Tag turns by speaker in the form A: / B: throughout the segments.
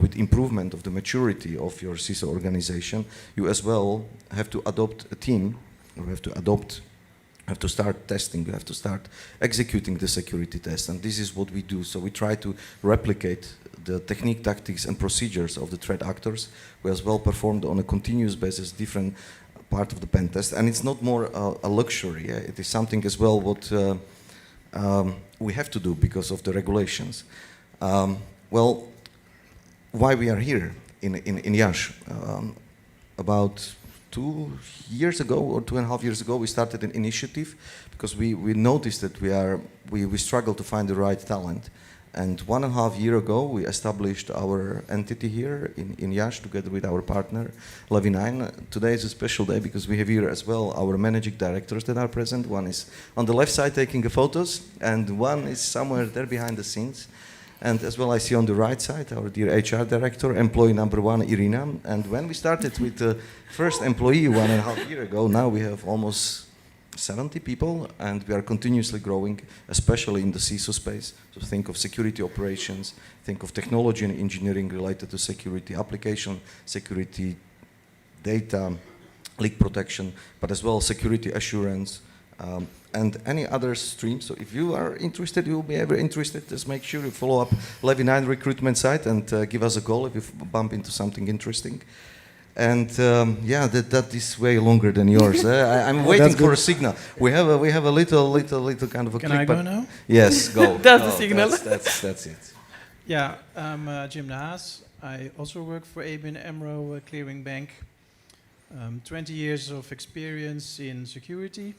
A: with improvement of the maturity of your CISO organization, you as well have to adopt a team, or have to start testing, you have to start executing the security test, and this is what we do. So we try to replicate the technique, tactics, and procedures of the threat actors. We as well performed on a continuous basis different part of the pen test, and it's not more a luxury. It is something as well what we have to do because of the regulations. Well, why we are here in Iași? About 2 years ago or 2.5 years ago, we started an initiative because we noticed that we struggle to find the right talent. And 1.5 years ago, we established our entity here in Iași together with our partner, Levi9. Today is a special day because we have here as well our managing directors that are present. One is on the left side taking the photos, and one is somewhere there behind the scenes. And as well, I see on the right side our dear HR director, employee number 1, Irina. And when we started with the first employee 1.5 years ago, now we have almost 70 people, and we are continuously growing, especially in the CISO space. So think of security operations, think of technology and engineering related to security, application security, data, leak protection, but as well security assurance, and any other stream. So if you are interested, you will be ever interested, just make sure you follow up Levi9 recruitment site and give us a call if you bump into something interesting. And yeah, that is way longer than yours. I'm waiting for a signal. We have a little kind of a
B: Can
A: clip.
B: I go now?
A: Yes, go.
C: That's the signal.
A: That's it.
B: Yeah, I'm Jim Haas. I also work for ABN AMRO Clearing Bank. 20 years of experience in security,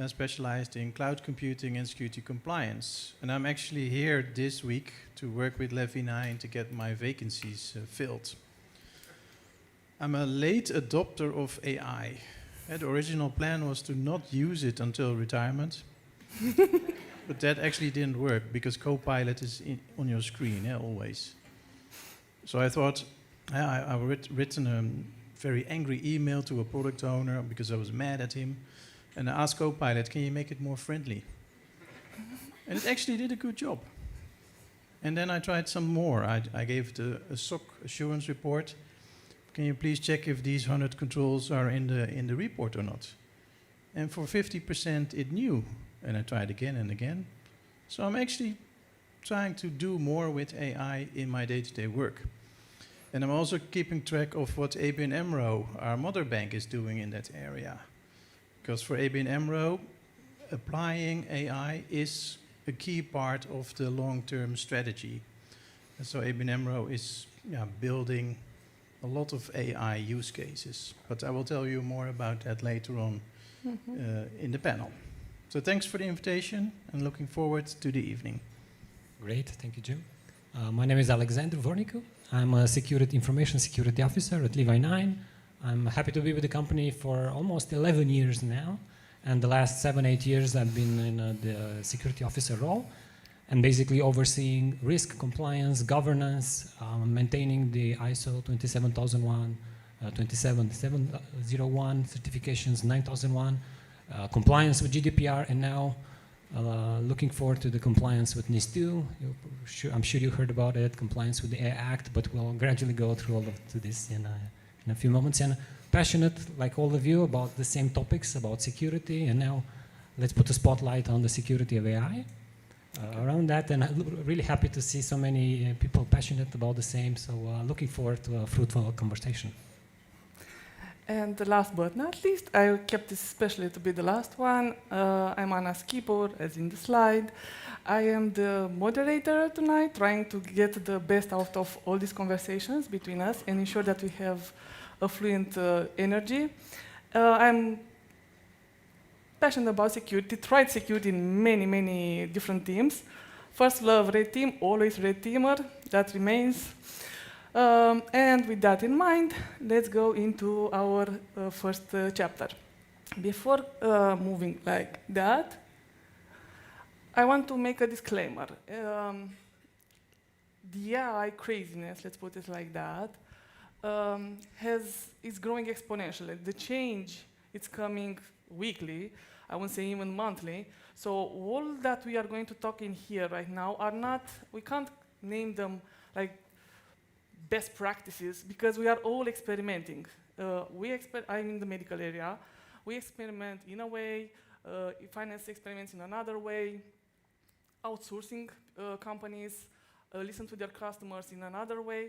B: specialized in cloud computing and security compliance. And I'm actually here this week to work with Levi9 to get my vacancies filled. I'm a late adopter of AI. The original plan was to not use it until retirement. But that actually didn't work because Copilot is on your screen always. So I thought, I've written a very angry email to a product owner because I was mad at him. And I asked Copilot, can you make it more friendly? And it actually did a good job. And then I tried some more. I gave it a SOC assurance report. Can you please check if these 100 controls are in the report or not? And for 50% it knew. And I tried again and again. So I'm actually trying to do more with AI in my day-to-day work. And I'm also keeping track of what ABN AMRO, our mother bank, is doing in that area. Because for ABN AMRO, applying AI is a key part of the long-term strategy. And so ABN AMRO is building a lot of AI use cases. But I will tell you more about that later on in the panel. So thanks for the invitation and looking forward to the evening.
D: Great, thank you, Jim. My name is Alexandru Vornicu. I'm a information security officer at Levi9. I'm happy to be with the company for almost 11 years now. And the last 7-8 years I've been in the security officer role and basically overseeing risk, compliance, governance, maintaining the ISO 27001, 27701 certifications, 9001, compliance with GDPR, and now looking forward to the compliance with NIS2. I'm sure you heard about it, compliance with the AI Act, but we'll gradually go through all of this in a few moments. And passionate, like all of you, about the same topics, about security. And now let's put a spotlight on the security of AI around that. And I'm really happy to see so many people passionate about the same. So looking forward to a fruitful conversation.
C: And the last but not least, I kept this especially to be the last one. I'm Anna Schipor, as in the slide. I am the moderator tonight, trying to get the best out of all these conversations between us and ensure that we have a fluent energy. I'm passionate about security, tried security in many, many different teams. First love, red team, always red teamer, that remains. And with that in mind, let's go into our first chapter. Before moving like that, I want to make a disclaimer. The AI craziness, let's put it like that, is growing exponentially. The change is coming weekly, I won't say even monthly. So all that we are going to talk in here right now are not, we can't name them like best practices because we are all experimenting. I'm in the medical area. We experiment in a way, finance experiments in another way, outsourcing companies listen to their customers in another way.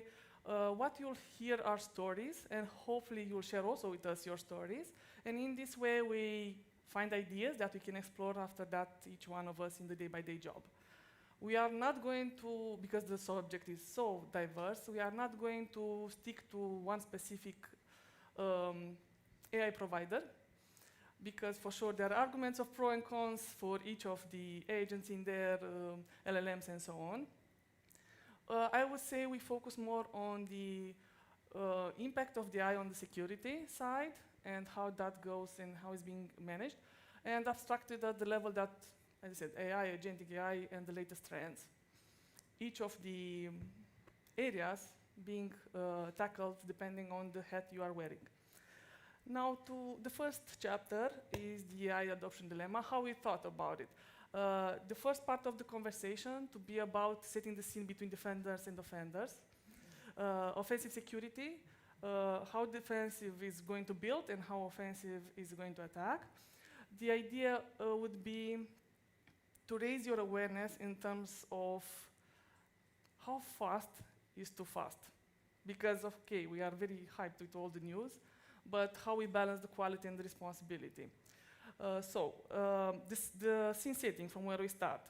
C: What you'll hear are stories, and hopefully you'll share also with us your stories. And in this way, we find ideas that we can explore after that, each one of us in the day-by-day job. We are not going to, because the subject is so diverse, we are not going to stick to one specific AI provider, because for sure there are arguments of pro and cons for each of the agents in there, LLMs and so on. I would say we focus more on the impact of the AI on the security side and how that goes and how it's being managed, and abstracted at the level that, as I said, AI, agentic AI, and the latest trends. Each of the areas being tackled depending on the hat you are wearing. Now, to the first chapter is the AI adoption dilemma, how we thought about it. The first part of the conversation to be about setting the scene between defenders and offenders. Offensive security, how defensive is going to build and how offensive is going to attack. The idea would be to raise your awareness in terms of how fast is too fast. Because, okay, we are very hyped with all the news, but how we balance the quality and the responsibility. The scene setting from where we start.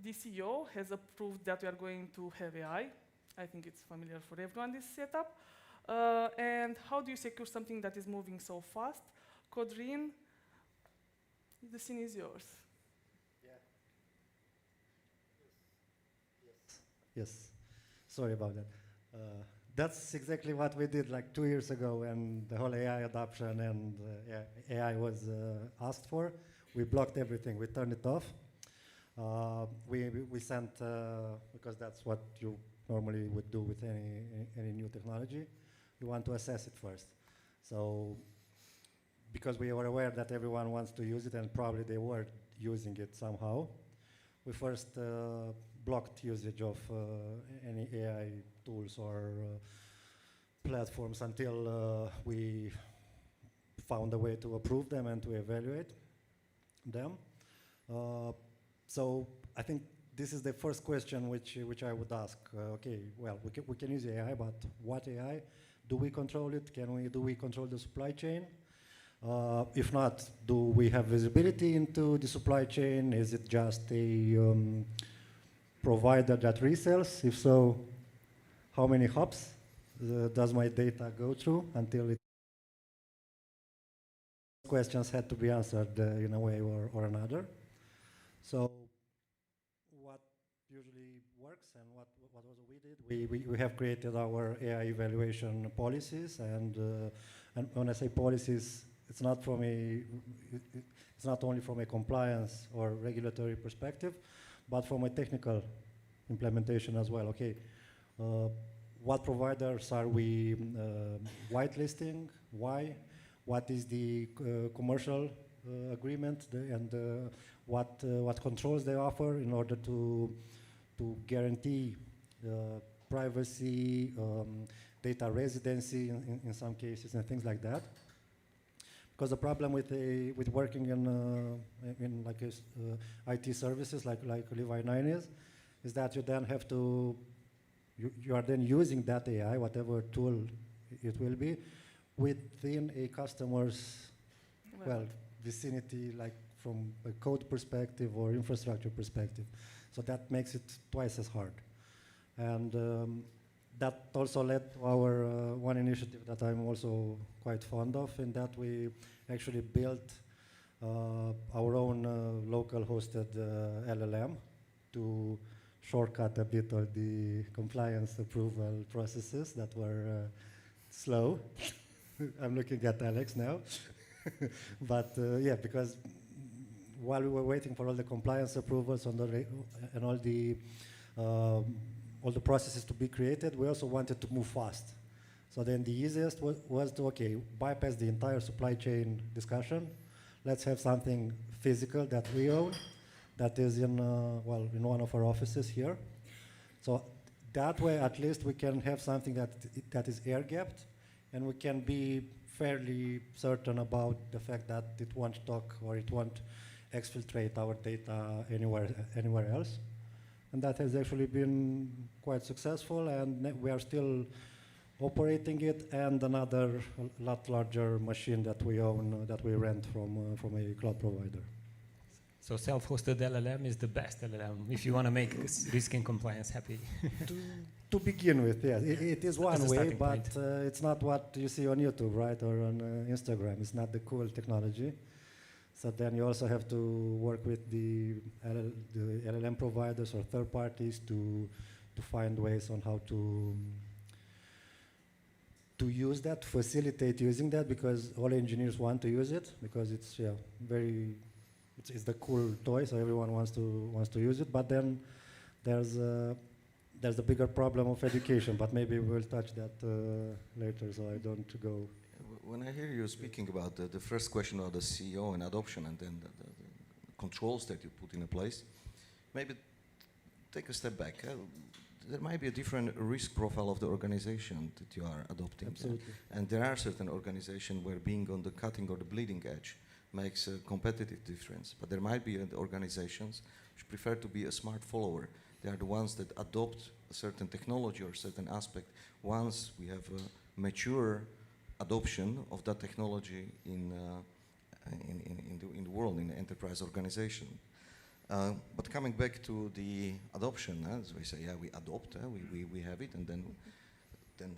C: The CEO has approved that we are going to have AI. I think it's familiar for everyone, this setup. And how do you secure something that is moving so fast? Codrin, the scene is yours.
E: Yes, sorry about that. That's exactly what we did like 2 years ago when the whole AI adoption and AI was asked for. We blocked everything, we turned it off. We sent, because that's what you normally would do with any new technology, you want to assess it first. So, because we were aware that everyone wants to use it and probably they were using it somehow, we first blocked usage of any AI tools or platforms until we found a way to approve them and to evaluate them. So I think this is the first question which I would ask. Okay, well, we can use AI, but what AI? Do we control it? Do we control the supply chain? If not, do we have visibility into the supply chain? Is it just a provider that resells? If so, how many hops does my data go through until it? Questions had to be answered in a way or another. So what usually works and what also we did, we have created our AI evaluation policies, and when I say policies, it's not only from a compliance or regulatory perspective, but from a technical implementation as well. Okay, what providers are we whitelisting? Why? What is the commercial agreement and what controls they offer in order to guarantee privacy, data residency in some cases, and things like that. Because the problem with working in like IT services like Levi 9 is that you then have to, you are then using that AI, whatever tool it will be, within a customer's, well, vicinity, like from a code perspective or infrastructure perspective. So that makes it twice as hard. And that also led to our one initiative that I'm also quite fond of, in that we actually built our own local hosted LLM to shortcut a bit of the compliance approval processes that were slow. I'm looking at Alex now. But yeah, because while we were waiting for all the compliance approvals and all the processes to be created, we also wanted to move fast. So then the easiest was to, okay, bypass the entire supply chain discussion. Let's have something physical that we own, that is in one of our offices here. So that way, at least we can have something that is air-gapped, and we can be fairly certain about the fact that it won't talk or it won't exfiltrate our data anywhere else. And that has actually been quite successful, and we are still operating it, and another lot larger machine that we own, that we rent from a cloud provider.
D: So self-hosted LLM is the best LLM if you want to make risk and compliance happy.
E: To begin with, yes. It is one
D: As a
E: way,
D: starting
E: but
D: point.
E: it's not what you see on YouTube, right, or on Instagram. It's not the cool technology. So then you also have to work with the LLM providers or third parties to find ways on how to use that, facilitate using that, because all engineers want to use it, because it's it's the cool toy, so everyone wants to use it. But then there's a bigger problem of education, but maybe we'll touch that later, so I don't go.
A: When I hear you speaking about the first question about the CEO and adoption, and then the controls that you put in place, maybe take a step back. There might be a different risk profile of the organization that you are adopting.
E: Absolutely.
A: And there are certain organizations where being on the cutting or the bleeding edge makes a competitive difference. But there might be organizations which prefer to be a smart follower. They are the ones that adopt a certain technology or certain aspect once we have a mature adoption of that technology in the world, in the enterprise organization. But coming back to the adoption, as we say, yeah, we adopt, we have it, and then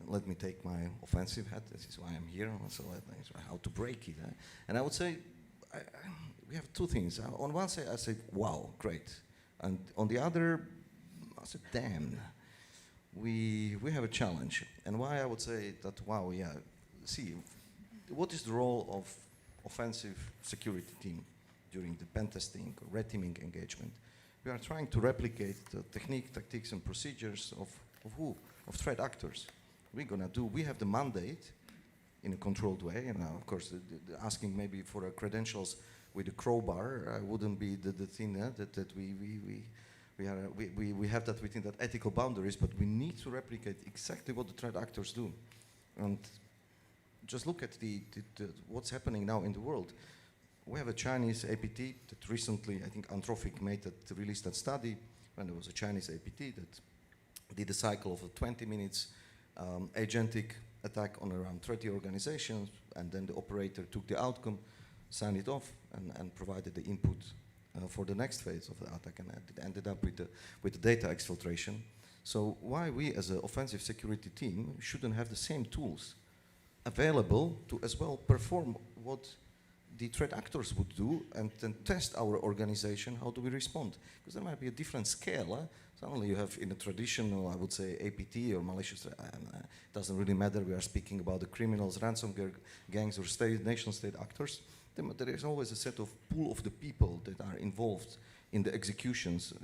A: let me take my offensive hat. This is why I'm here. So how to break it. And I would say we have two things. On one side, I say, wow, great, and on the other, I said, damn, we have a challenge. And why I would say that, wow, yeah. See, what is the role of offensive security team during the pen testing or red teaming engagement? We are trying to replicate the technique, tactics, and procedures of who? Of threat actors. We have the mandate in a controlled way, and of course, the asking maybe for credentials with a crowbar wouldn't be the thing that we have that within that ethical boundaries, but we need to replicate exactly what the threat actors do. And just look at what's happening now in the world. We have a Chinese APT that recently, I think Anthropic released that study, when there was a Chinese APT that did a cycle of 20 minutes agentic attack on around 30 organizations, and then the operator took the outcome, signed it off, and provided the input for the next phase of the attack, and it ended up with the data exfiltration. So why we as an offensive security team shouldn't have the same tools available to as well perform what the threat actors would do, and then test our organization, how do we respond? Because there might be a different scale. Suddenly you have in a traditional, I would say, APT or malicious, it doesn't really matter, we are speaking about the criminals, ransomware gangs, or nation-state actors. There is always a set of pool of the people that are involved in the executions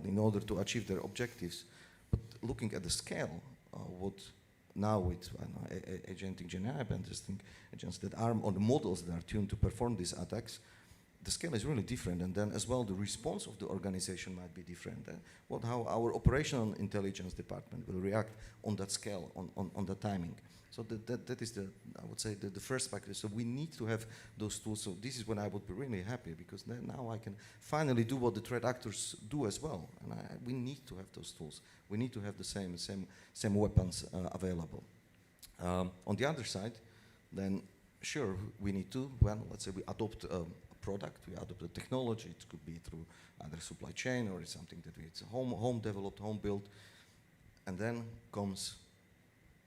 A: in order to achieve their objectives. But looking at the scale, what now with agentic GenAI pen testing agents that are on the models that are tuned to perform these attacks, the scale is really different, and then as well the response of the organization might be different. How our operational intelligence department will react on that scale, on the timing. So that is I would say the first factor. So we need to have those tools. So this is when I would be really happy, because then now I can finally do what the threat actors do as well. And we need to have those tools. We need to have the same weapons available. On the other side, then sure, we need to, let's say we adopt a product, we adopt a technology. It could be through either supply chain or it's something that it's home developed, home built. And then comes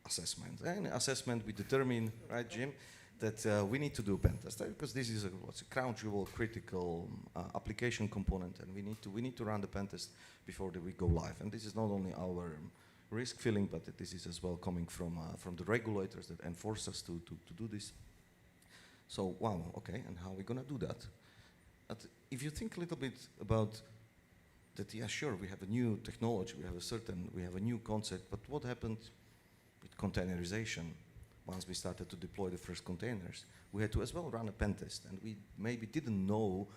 A: assessment. And assessment, we determine, right, Jim, that we need to do a pen test, because this is a crown jewel, critical application component, and we need to run the pen test before we go live. And this is not only our risk feeling, but this is as well coming from the regulators that enforce us to do this. So wow, okay, and how are we gonna do that? But if you think a little bit about that, yeah, sure, we have a new technology, we have a new concept, but what happened with containerization? Once we started to deploy the first containers, we had to as well run a pen test, and we maybe didn't know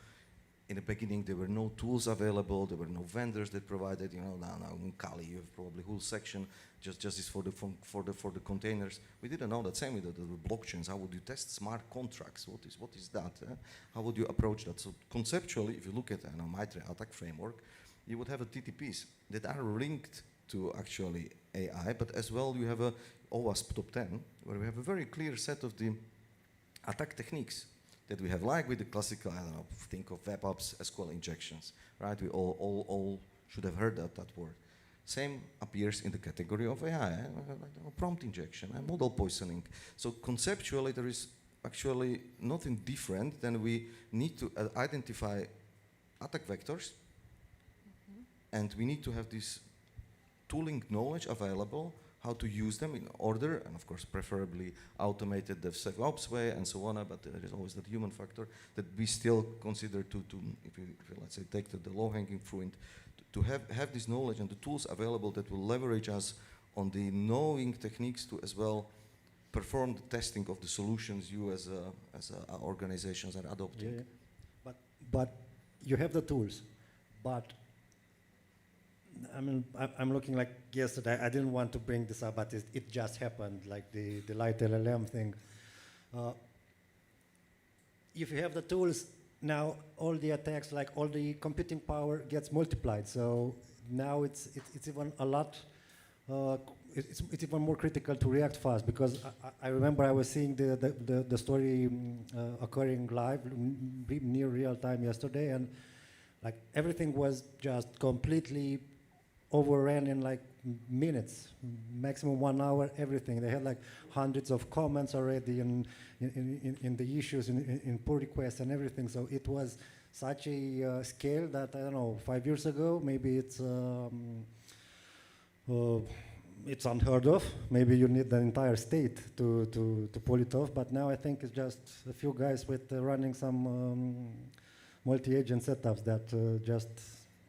A: in the beginning, there were no tools available. There were no vendors that provided. Now in Kali, you have probably whole section just is for the containers. We didn't know that. Same with the blockchains. How would you test smart contracts? What is that? How would you approach that? So conceptually, if you look at Mitre attack framework, you would have a TTPs that are linked to actually AI, but as well you have a OWASP top 10, where we have a very clear set of the attack techniques that we have, like with the classical, think of web apps, SQL injections, right? We all should have heard that word. Same appears in the category of AI, like prompt injection and model poisoning. So conceptually, there is actually nothing different than we need to identify attack vectors, and we need to have this tooling knowledge available, how to use them in order, and of course preferably automated the DevSecOps way and so on, but there is always that human factor that we still consider if you let's say take the low-hanging fruit, to have this knowledge and the tools available that will leverage us on the knowing techniques to as well perform the testing of the solutions you as organizations are adopting.
E: Yeah. But you have the tools, but I mean, I'm looking like yesterday. I didn't want to bring this up, but it just happened, like the light LLM thing. If you have the tools, now all the attacks, like all the computing power gets multiplied. So now it's even a lot. It's even more critical to react fast, because I remember I was seeing the story occurring live, near real time yesterday, and like everything was just completely overran in like minutes, maximum 1 hour, everything. They had like hundreds of comments already in the issues, in pull requests and everything. So it was such a scale that, I don't know, 5 years ago, maybe it's unheard of. Maybe you need the entire state to pull it off. But now I think it's just a few guys with running some multi-agent setups that just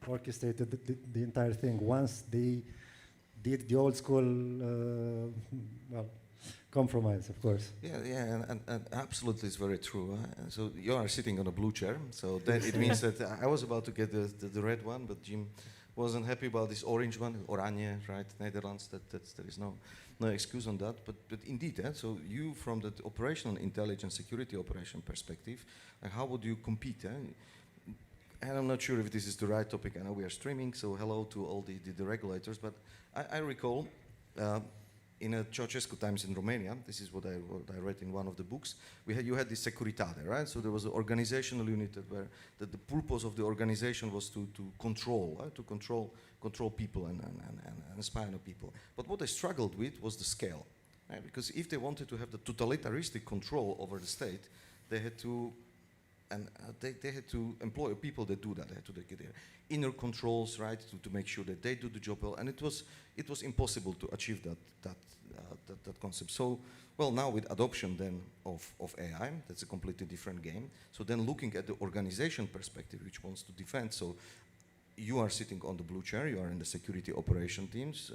E: orchestrated the entire thing. Once they did the old school, compromise, of course.
A: Yeah, and absolutely, it's very true. So you are sitting on a blue chair, so that it means that I was about to get the red one, but Jim wasn't happy about this orange one, Oranje, right? Netherlands. There is no excuse on that. But indeed, so you from the operational intelligence security operation perspective, how would you compete? And I'm not sure if this is the right topic. I know we are streaming, so hello to all the regulators. But I recall in a Ceausescu times in Romania, this is what I read in one of the books, you had this Securitate, right? So there was an organizational unit where the purpose of the organization was to control people and spy on people. But what they struggled with was the scale, right? Because if they wanted to have the totalitarianistic control over the state, they had to they had to employ people that do that. They had to get their inner controls, right, to make sure that they do the job well. And it was impossible to achieve that concept. So, well, now with adoption then of AI, that's a completely different game. So then looking at the organization perspective, which wants to defend. So you are sitting on the blue chair. You are in the security operation teams.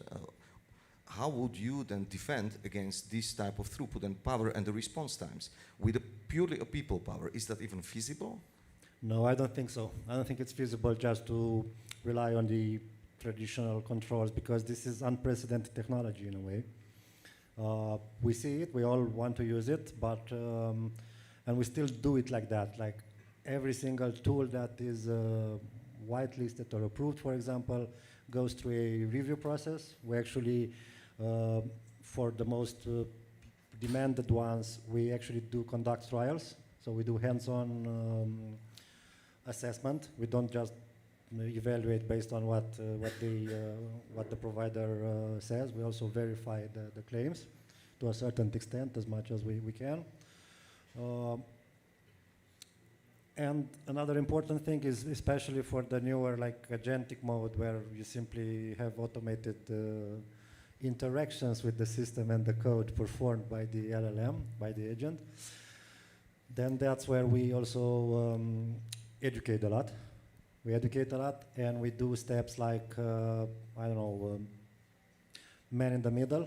A: How would you then defend against this type of throughput and power and the response times with purely a people power? Is that even feasible?
E: No, I don't think so. I don't think it's feasible just to rely on the traditional controls, because this is unprecedented technology in a way. We see it, we all want to use it, but and we still do it like that. Like every single tool that is whitelisted or approved, for example, goes through a review process. We actually, for the most demanded ones, we actually do conduct trials. So we do hands-on assessment. We don't just evaluate based on what the provider says. We also verify the claims to a certain extent, as much as we can. And another important thing is, especially for the newer, like agentic mode, where you simply have automated interactions with the system and the code performed by the LLM, by the agent, then that's where we also educate a lot. We educate a lot, and we do steps like, I don't know, man in the middle.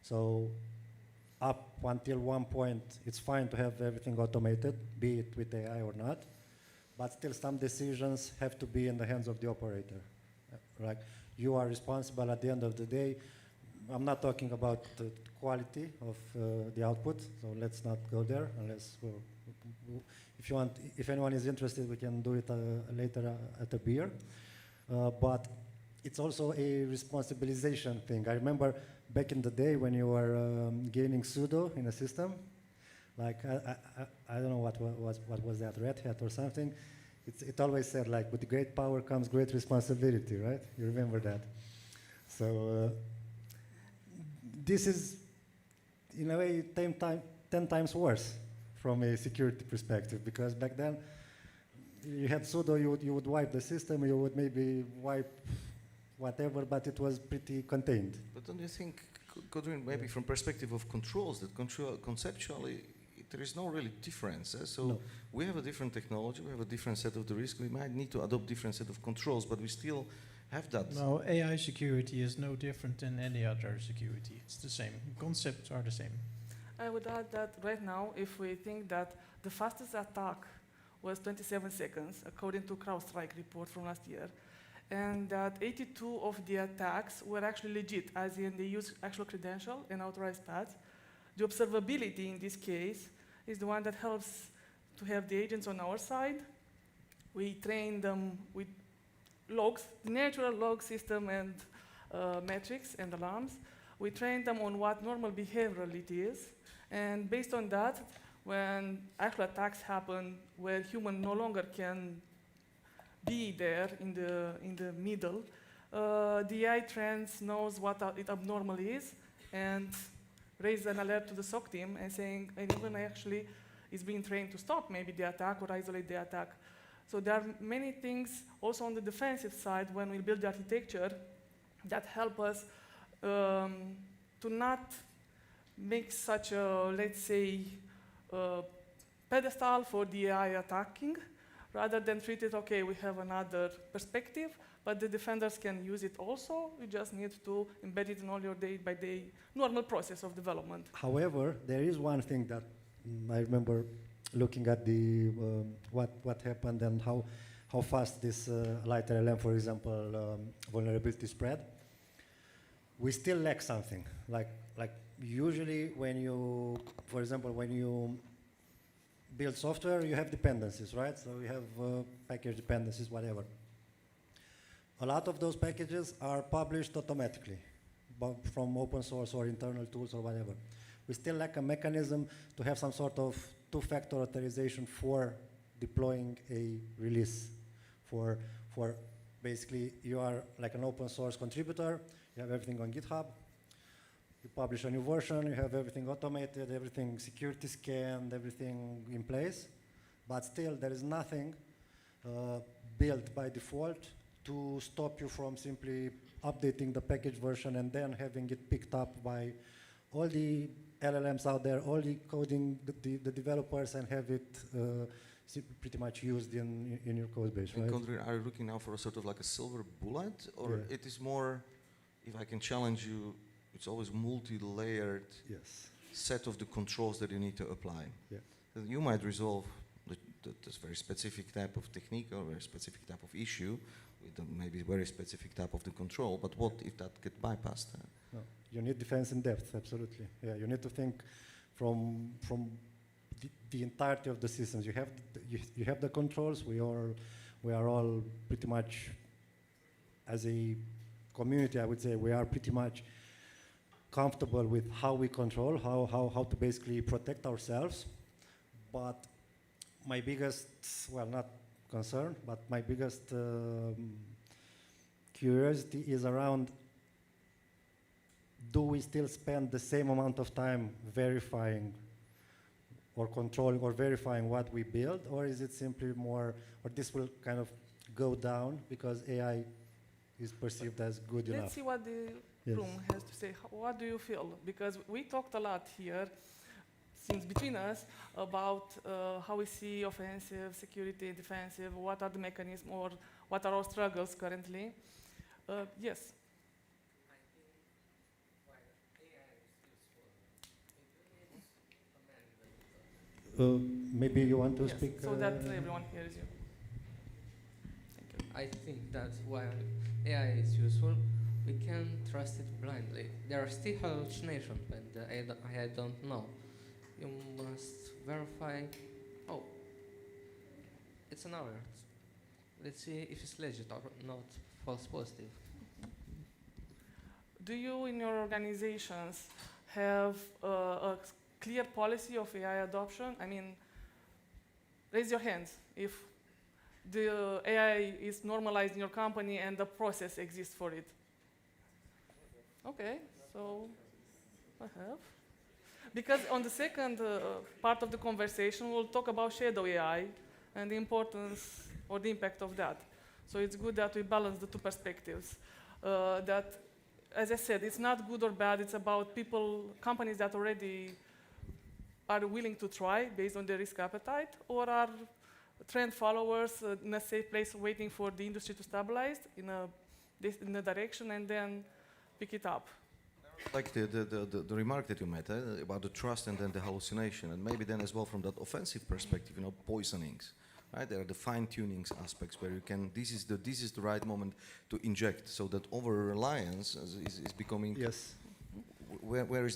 E: So up until one point, it's fine to have everything automated, be it with AI or not. but still some decisions have to be in the hands of the operator. Like you are responsible at the end of the day. I'm not talking about the quality of the output, so let's not go there unless, if you want, if anyone is interested, we can do it later at a beer. But it's also a responsibilization thing. I remember back in the day when you were gaining sudo in a system, like I don't know what was that, Red Hat or something. It always said like, with great power comes great responsibility, right? You remember that. So this is, in a way, 10 times worse from a security perspective, because back then you had sudo, you would wipe the system, you would maybe wipe whatever, but it was pretty contained.
A: But don't you think, Codrin, maybe from perspective of controls, that conceptually there is no really difference? So
E: No.
A: we have a different technology, we have a different set of the risk, we might need to adopt different set of controls, but we still have that.
B: No, AI security is no different than any other security. It's the same. Concepts are the same.
C: I would add that right now, if we think that the fastest attack was 27 seconds, according to CrowdStrike report from last year, and that 82 of the attacks were actually legit, as in they use actual credential and authorized paths, the observability in this case is the one that helps to have the agents on our side. We train them with logs, the natural log system and metrics and alarms. We train them on what normal behavioral it is. And based on that, when actual attacks happen where human no longer can be there in the middle, the AI trends knows what it abnormal is and raise an alert to the SOC team and saying, and even actually is being trained to stop maybe the attack or isolate the attack. So there are many things also on the defensive side when we build the architecture that help us to not make such a, let's say, pedestal for the AI attacking, rather than treat it, okay, we have another perspective, but the defenders can use it also. You just need to embed it in all your day-by-day normal process of development.
E: However, there is one thing that I remember looking at the what happened and how fast this light LLM, for example, vulnerability spread. We still lack something. Like usually when you, for example, when you build software, you have dependencies, right? So you have package dependencies, whatever. A lot of those packages are published automatically from open source or internal tools or whatever. We still lack a mechanism to have some sort of two-factor authorization for deploying a release. For basically, you are like an open source contributor, you have everything on GitHub, you publish a new version, you have everything automated, everything security scanned, everything in place, but still there is nothing built by default to stop you from simply updating the package version and then having it picked up by all the LLMs out there, all the coding, the developers, and have it pretty much used in your code base, right?
A: Codrin, are you looking now for a sort of like a silver bullet, or it is more, if I can challenge you, it's always multi-layered set of the controls that you need to apply.
E: Yeah.
A: You might resolve this very specific type of technique or very specific type of issue with maybe very specific type of the control, but what if that gets bypassed?
E: No. You need defense in depth, absolutely. Yeah, you need to think from the entirety of the systems. You have the controls. We are all pretty much, as a community, I would say, we are pretty much comfortable with how we control, how to basically protect ourselves. But my biggest, well, not concern, but my biggest curiosity is around, do we still spend the same amount of time verifying or controlling or verifying what we build, or is it simply more, or this will kind of go down because AI is perceived as good enough?
C: Let's see what the room has to say. What do you feel? Because we talked a lot here, since between us, about how we see offensive, security, defensive, what are the mechanisms, or what are our struggles currently. Yes.
E: Maybe you want to speak?
C: So that everyone hears you.
F: I think that while AI is useful, we can't trust it blindly. There are still hallucinations when the AI don't know. You must verify. Oh, it's an alert. Let's see if it's legit or not false positive.
C: Do you, in your organizations, have a clear policy of AI adoption? I mean, raise your hands if the AI is normalized in your company and the process exists for it. Okay, so I have. Because on the second part of the conversation, we'll talk about shadow AI and the importance or the impact of that. So it's good that we balance the two perspectives. That, as I said, it's not good or bad. It's about people, companies that already are willing to try based on their risk appetite, or are trend followers in a safe place waiting for the industry to stabilize in a direction and then pick it up.
A: Like the remark that you made about the trust and then the hallucination, and maybe then as well from that offensive perspective, poisonings, right? There are the fine-tunings aspects where you can. This is the right moment to inject, so that over-reliance is becoming.
E: Yes.
A: Where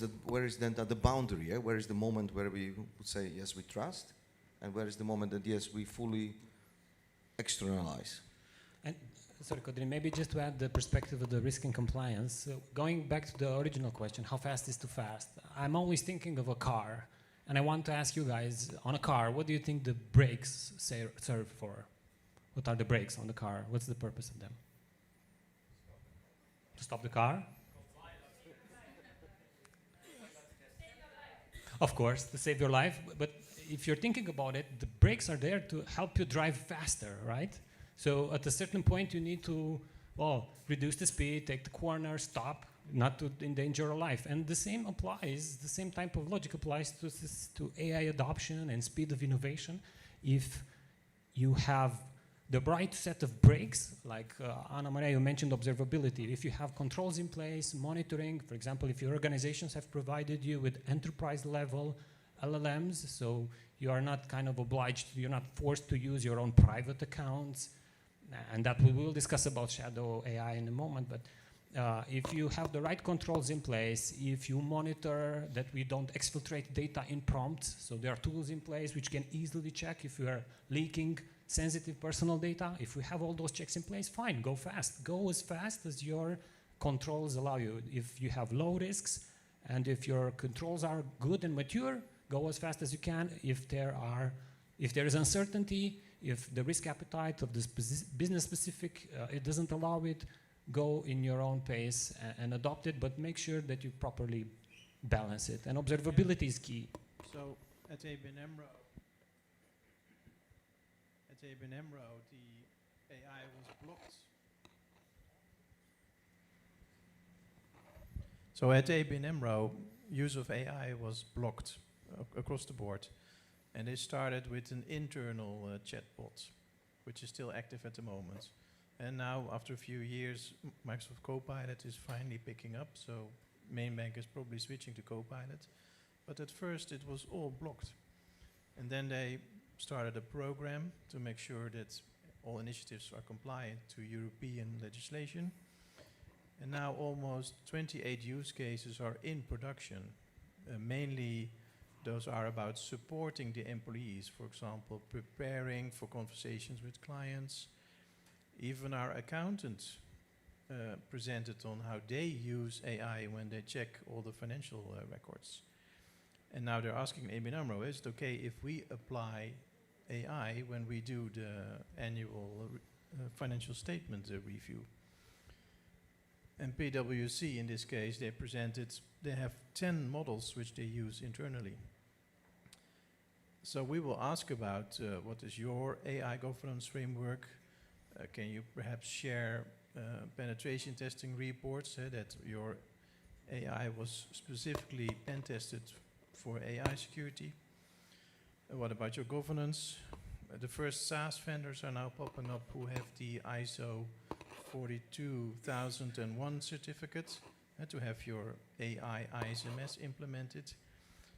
A: is then the boundary? Yeah? Where is the moment where we would say yes, we trust, and where is the moment that yes, we fully externalize?
D: And sorry, Codrin, maybe just to add the perspective of the risk and compliance. Going back to the original question, how fast is too fast? I'm always thinking of a car, and I want to ask you guys, on a car, what do you think the brakes serve for? What are the brakes on the car? What's the purpose of them? To stop the car? Of course, to save your life, but if you're thinking about it, the brakes are there to help you drive faster, right? So at a certain point, you need to, reduce the speed, take the corner, stop, not to endanger your life. And the same applies, the same type of logic applies to AI adoption and speed of innovation. If you have the right set of brakes, like Ana Maria, you mentioned observability. If you have controls in place, monitoring, for example, if your organizations have provided you with enterprise level LLMs, so you are not kind of obliged, you're not forced to use your own private accounts, and that we will discuss about shadow AI in a moment, but if you have the right controls in place, if you monitor that we don't exfiltrate data in prompts, so there are tools in place which can easily check if you are leaking sensitive personal data. If we have all those checks in place, fine, go fast. Go as fast as your controls allow you. If you have low risks and if your controls are good and mature, go as fast as you can. If there is uncertainty, if the risk appetite of this business specific, it doesn't allow it, go in your own pace and adopt it, but make sure that you properly balance it. And observability is key.
B: So at ABN AMRO, the AI was blocked. So at ABN AMRO, use of AI was blocked across the board. And they started with an internal chatbot, which is still active at the moment. And now, after a few years, Microsoft Copilot is finally picking up. So main bank is probably switching to Copilot. But at first, it was all blocked. And then they started a program to make sure that all initiatives are compliant to European legislation. And now almost 28 use cases are in production. Mainly, those are about supporting the employees, for example, preparing for conversations with clients. Even our accountants presented on how they use AI when they check all the financial records. And now they're asking ABN AMRO, is it okay if we apply AI when we do the annual financial statement review? And PwC, in this case, they have 10 models which they use internally. So we will ask about what is your AI governance framework? Can you perhaps share penetration testing reports that your AI was specifically pen tested for AI security? What about your governance? The first SaaS vendors are now popping up who have the ISO 42001 certificate to have your AI ISMS implemented.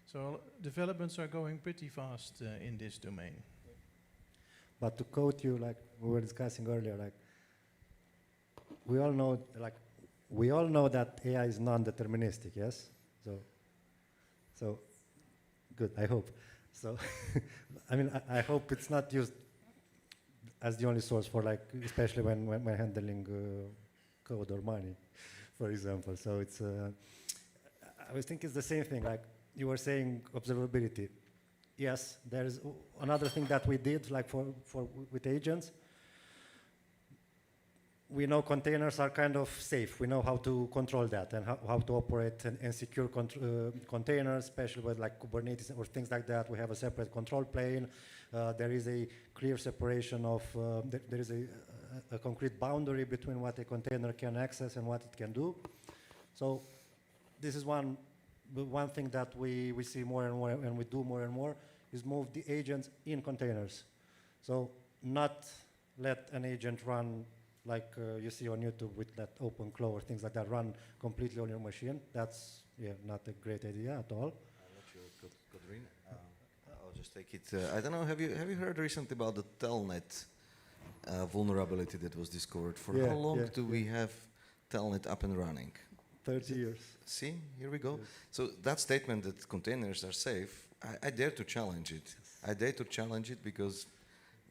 B: So developments are going pretty fast in this domain.
E: But to quote you, like we were discussing earlier, like we all know, like, we all know that AI is non-deterministic, yes? So, good, I hope. So, I mean, I hope it's not used as the only source for, like, especially when we're handling code or money, for example. So it's, I was thinking it's the same thing, like you were saying, observability. Yes, there's another thing that we did, like with agents. We know containers are kind of safe. We know how to control that and how to operate and secure containers, especially with like Kubernetes or things like that. We have a separate control plane. There is a clear separation of, there is a concrete boundary between what a container can access and what it can do. So this is one thing that we see more and more and we do more and more is move the agents in containers. So not let an agent run like you see on YouTube with that OpenClaw or things like that, run completely on your machine. That's not a great idea at all.
A: I'm not sure, Codrin. I'll just take it. I don't know. Have you heard recently about the telnet vulnerability that was discovered? For how long do we have telnet up and running?
E: 30 years.
A: See, here we go.
E: Yes.
A: So that statement that containers are safe, I dare to challenge it. I dare to challenge it because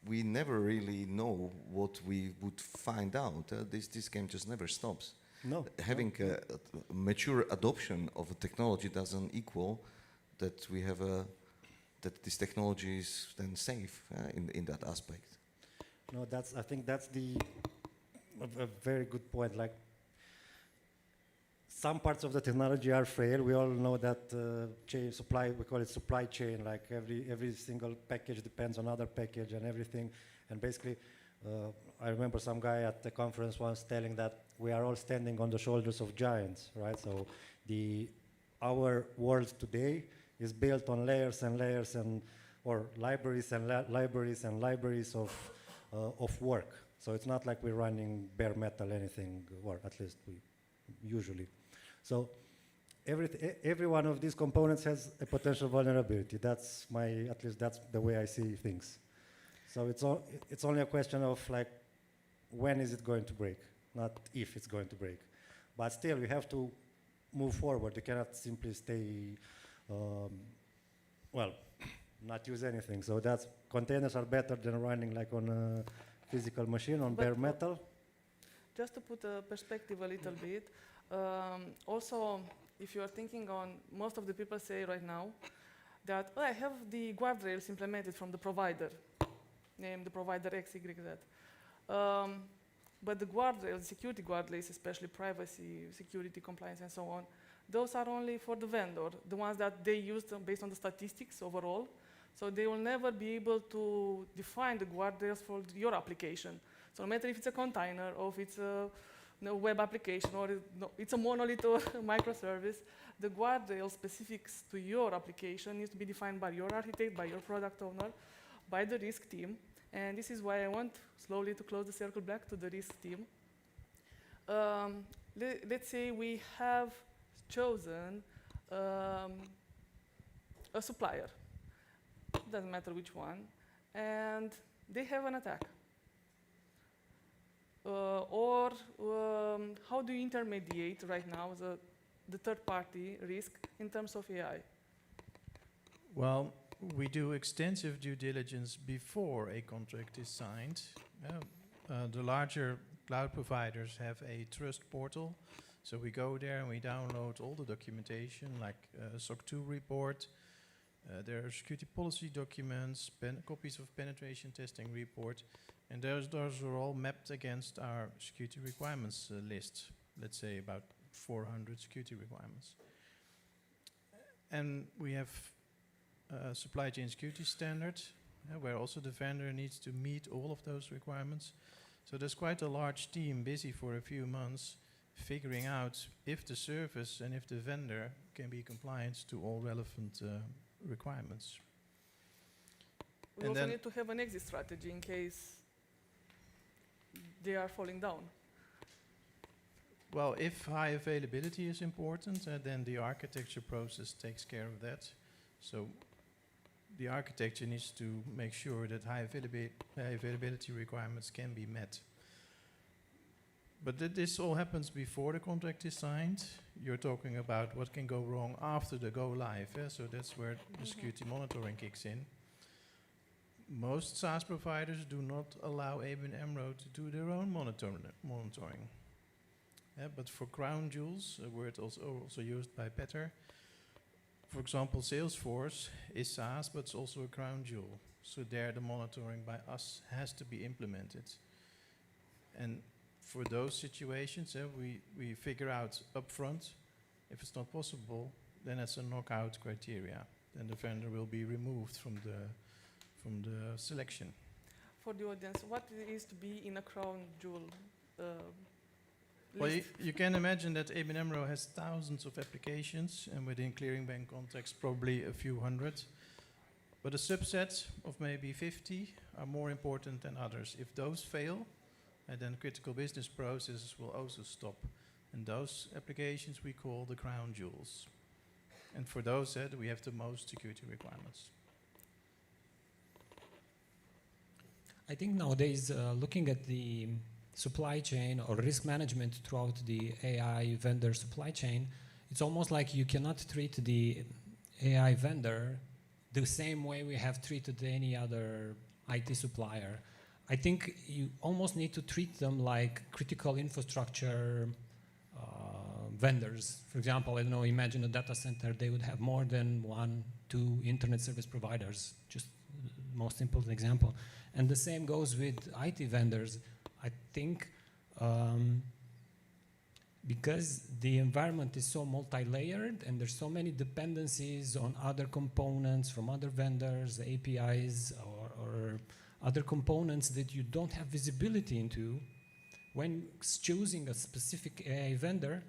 A: we never really know what we would find out. This game just never stops.
E: No.
A: Having a mature adoption of a technology doesn't equal that we have that this technology is then safe in that aspect.
E: No, I think that's a very good point. Like, some parts of the technology are frail. We all know that chain supply, we call it supply chain, like every single package depends on other package and everything. And basically, I remember some guy at the conference once telling that we are all standing on the shoulders of giants, right? So our world today is built on layers and layers or libraries and libraries and libraries of work. So it's not like we're running bare metal anything, or at least we usually. So every one of these components has a potential vulnerability. At least that's the way I see things. So it's only a question of like, when is it going to break? Not if it's going to break. But still, we have to move forward. You cannot simply stay, not use anything. So containers are better than running like on a physical machine, on bare metal.
C: Just to put a perspective a little bit, also, if you are thinking on, most of the people say right now that I have the guardrails implemented from the provider, name the provider X, Y, Z. But the guardrails, security guardrails, especially privacy, security, compliance, and so on, those are only for the vendor, the ones that they use based on the statistics overall. So they will never be able to define the guardrails for your application. So no matter if it's a container or if it's a web application or it's a monolith or a microservice, the guardrail specifics to your application needs to be defined by your architect, by your product owner, by the risk team. And this is why I want slowly to close the circle back to the risk team. Let's say we have chosen a supplier, doesn't matter which one, and they have an attack. How do you intermediate right now the third-party risk in terms of AI?
B: Well, we do extensive due diligence before a contract is signed. The larger cloud providers have a trust portal. So we go there and we download all the documentation, like SOC 2 report. There are security policy documents, copies of penetration testing report. And those are all mapped against our security requirements list. Let's say about 400 security requirements. And we have supply chain security standard, where also the vendor needs to meet all of those requirements. So there's quite a large team busy for a few months figuring out if the service and if the vendor can be compliant to all relevant requirements.
C: We also need to have an exit strategy in case they are falling down.
B: Well, if high availability is important, then the architecture process takes care of that. So the architecture needs to make sure that high availability requirements can be met. But this all happens before the contract is signed. You're talking about what can go wrong after the go live. So that's where the security monitoring kicks in. Most SaaS providers do not allow ABN AMRO to do their own monitoring. But for crown jewels, a word also used by Petter, for example, Salesforce is SaaS, but it's also a crown jewel. So there the monitoring by us has to be implemented. And for those situations, we figure out upfront, if it's not possible, then it's a knockout criteria. Then the vendor will be removed from the selection.
C: For the audience, what it is to be in a crown jewel
B: Well,
C: list?
B: you can imagine that ABN AMRO has thousands of applications, and within clearing bank context, probably a few hundred. But a subset of maybe 50 are more important than others. If those fail, and then critical business processes will also stop. And those applications we call the crown jewels. And for those, we have the most security requirements.
D: I think nowadays, looking at the supply chain or risk management throughout the AI vendor supply chain, it's almost like you cannot treat the AI vendor the same way we have treated any other IT supplier. I think you almost need to treat them like critical infrastructure vendors. For example, I don't know, imagine a data center, they would have more than 1, 2 internet service providers, just the most simple example. And the same goes with IT vendors. I think because the environment is so multi-layered and there's so many dependencies on other components from other vendors, APIs, or other components that you don't have visibility into, when choosing a specific AI vendor,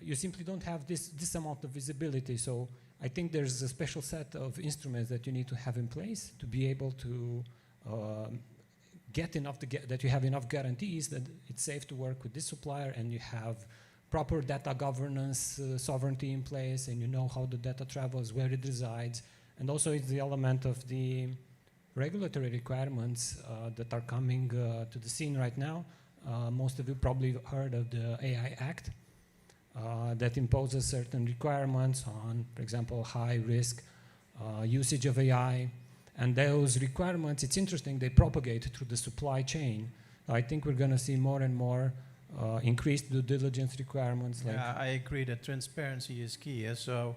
D: you simply don't have this amount of visibility. So I think there's a special set of instruments that you need to have in place to be able to that you have enough guarantees that it's safe to work with this supplier, and you have proper data governance, sovereignty in place, and you know how the data travels, where it resides. And also it's the element of the regulatory requirements that are coming to the scene right now. Most of you probably heard of the AI Act that imposes certain requirements on, for example, high risk usage of AI. And those requirements, it's interesting, they propagate through the supply chain. I think we're going to see more and more increased due diligence requirements.
B: Yeah, I agree that transparency is key. So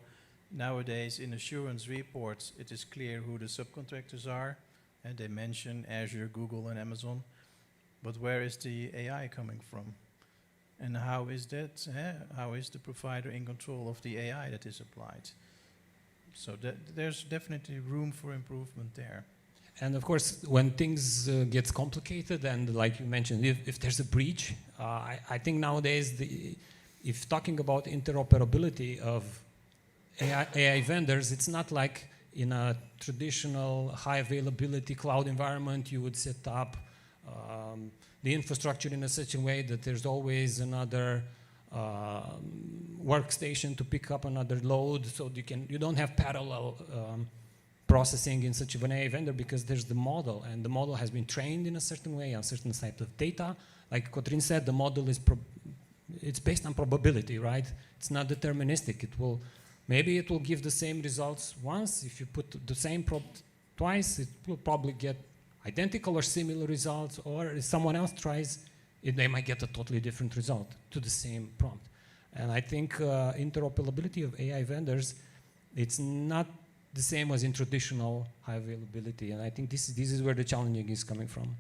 B: nowadays in assurance reports, it is clear who the subcontractors are, and they mention Azure, Google, and Amazon. But where is the AI coming from? And how is that? How is the provider in control of the AI that is applied? So there's definitely room for improvement there.
D: And of course, when things gets complicated, and like you mentioned, if there's a breach, I think nowadays, if talking about interoperability of AI vendors, it's not like in a traditional high availability cloud environment, you would set up the infrastructure in such a way that there's always another workstation to pick up another load, so you don't have parallel processing in such an AI vendor, because there's the model, and the model has been trained in a certain way on certain type of data. Like Codrin said, the model is it's based on probability, right? It's not deterministic. Maybe it will give the same results once. If you put the same prompt twice, it will probably get identical or similar results, or if someone else tries, they might get a totally different result to the same prompt. And I think interoperability of AI vendors, it's not the same as in traditional high availability. And I think this is where the challenging is coming from.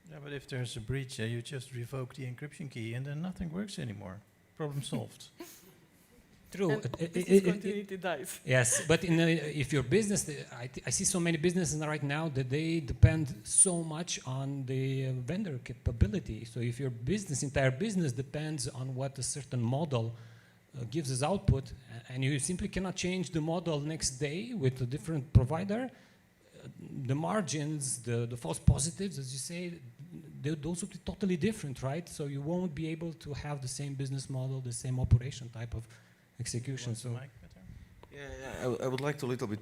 B: Yeah, but if there's a breach, you just revoke the encryption key and then nothing works anymore. Problem solved.
D: True.
C: And business continuity dies.
D: Yes, but if your business, I see so many businesses right now that they depend so much on the vendor capability. So if your entire business depends on what a certain model gives as output, and you simply cannot change the model next day with a different provider, the margins, the false positives, as you say, those will be totally different, right? So you won't be able to have the same business model, the same operation type of execution. So
A: I would like to a little bit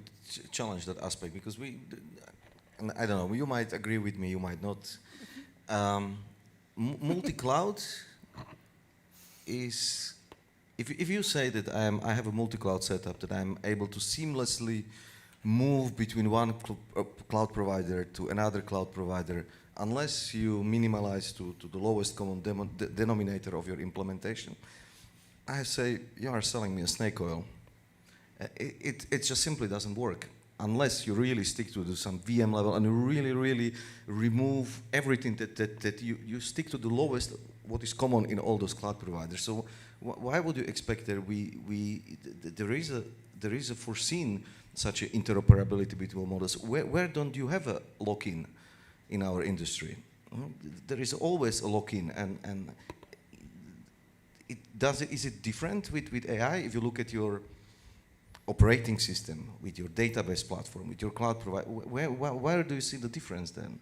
A: challenge that aspect, because and I don't know, you might agree with me, you might not. Multi-cloud is, if you say that I have a multi-cloud setup, that I'm able to seamlessly move between one cloud provider to another cloud provider, unless you minimalize to the lowest common denominator of your implementation, I say you are selling me a snake oil. It just simply doesn't work unless you really stick to some VM level and you really remove everything that you stick to the lowest, what is common in all those cloud providers. So why would you expect that there is a foreseen such an interoperability between models? Where don't you have a lock-in in our industry? There is always a lock-in, and is it different with AI? If you look at your operating system, with your database platform, with your cloud provider, where do you see the difference then?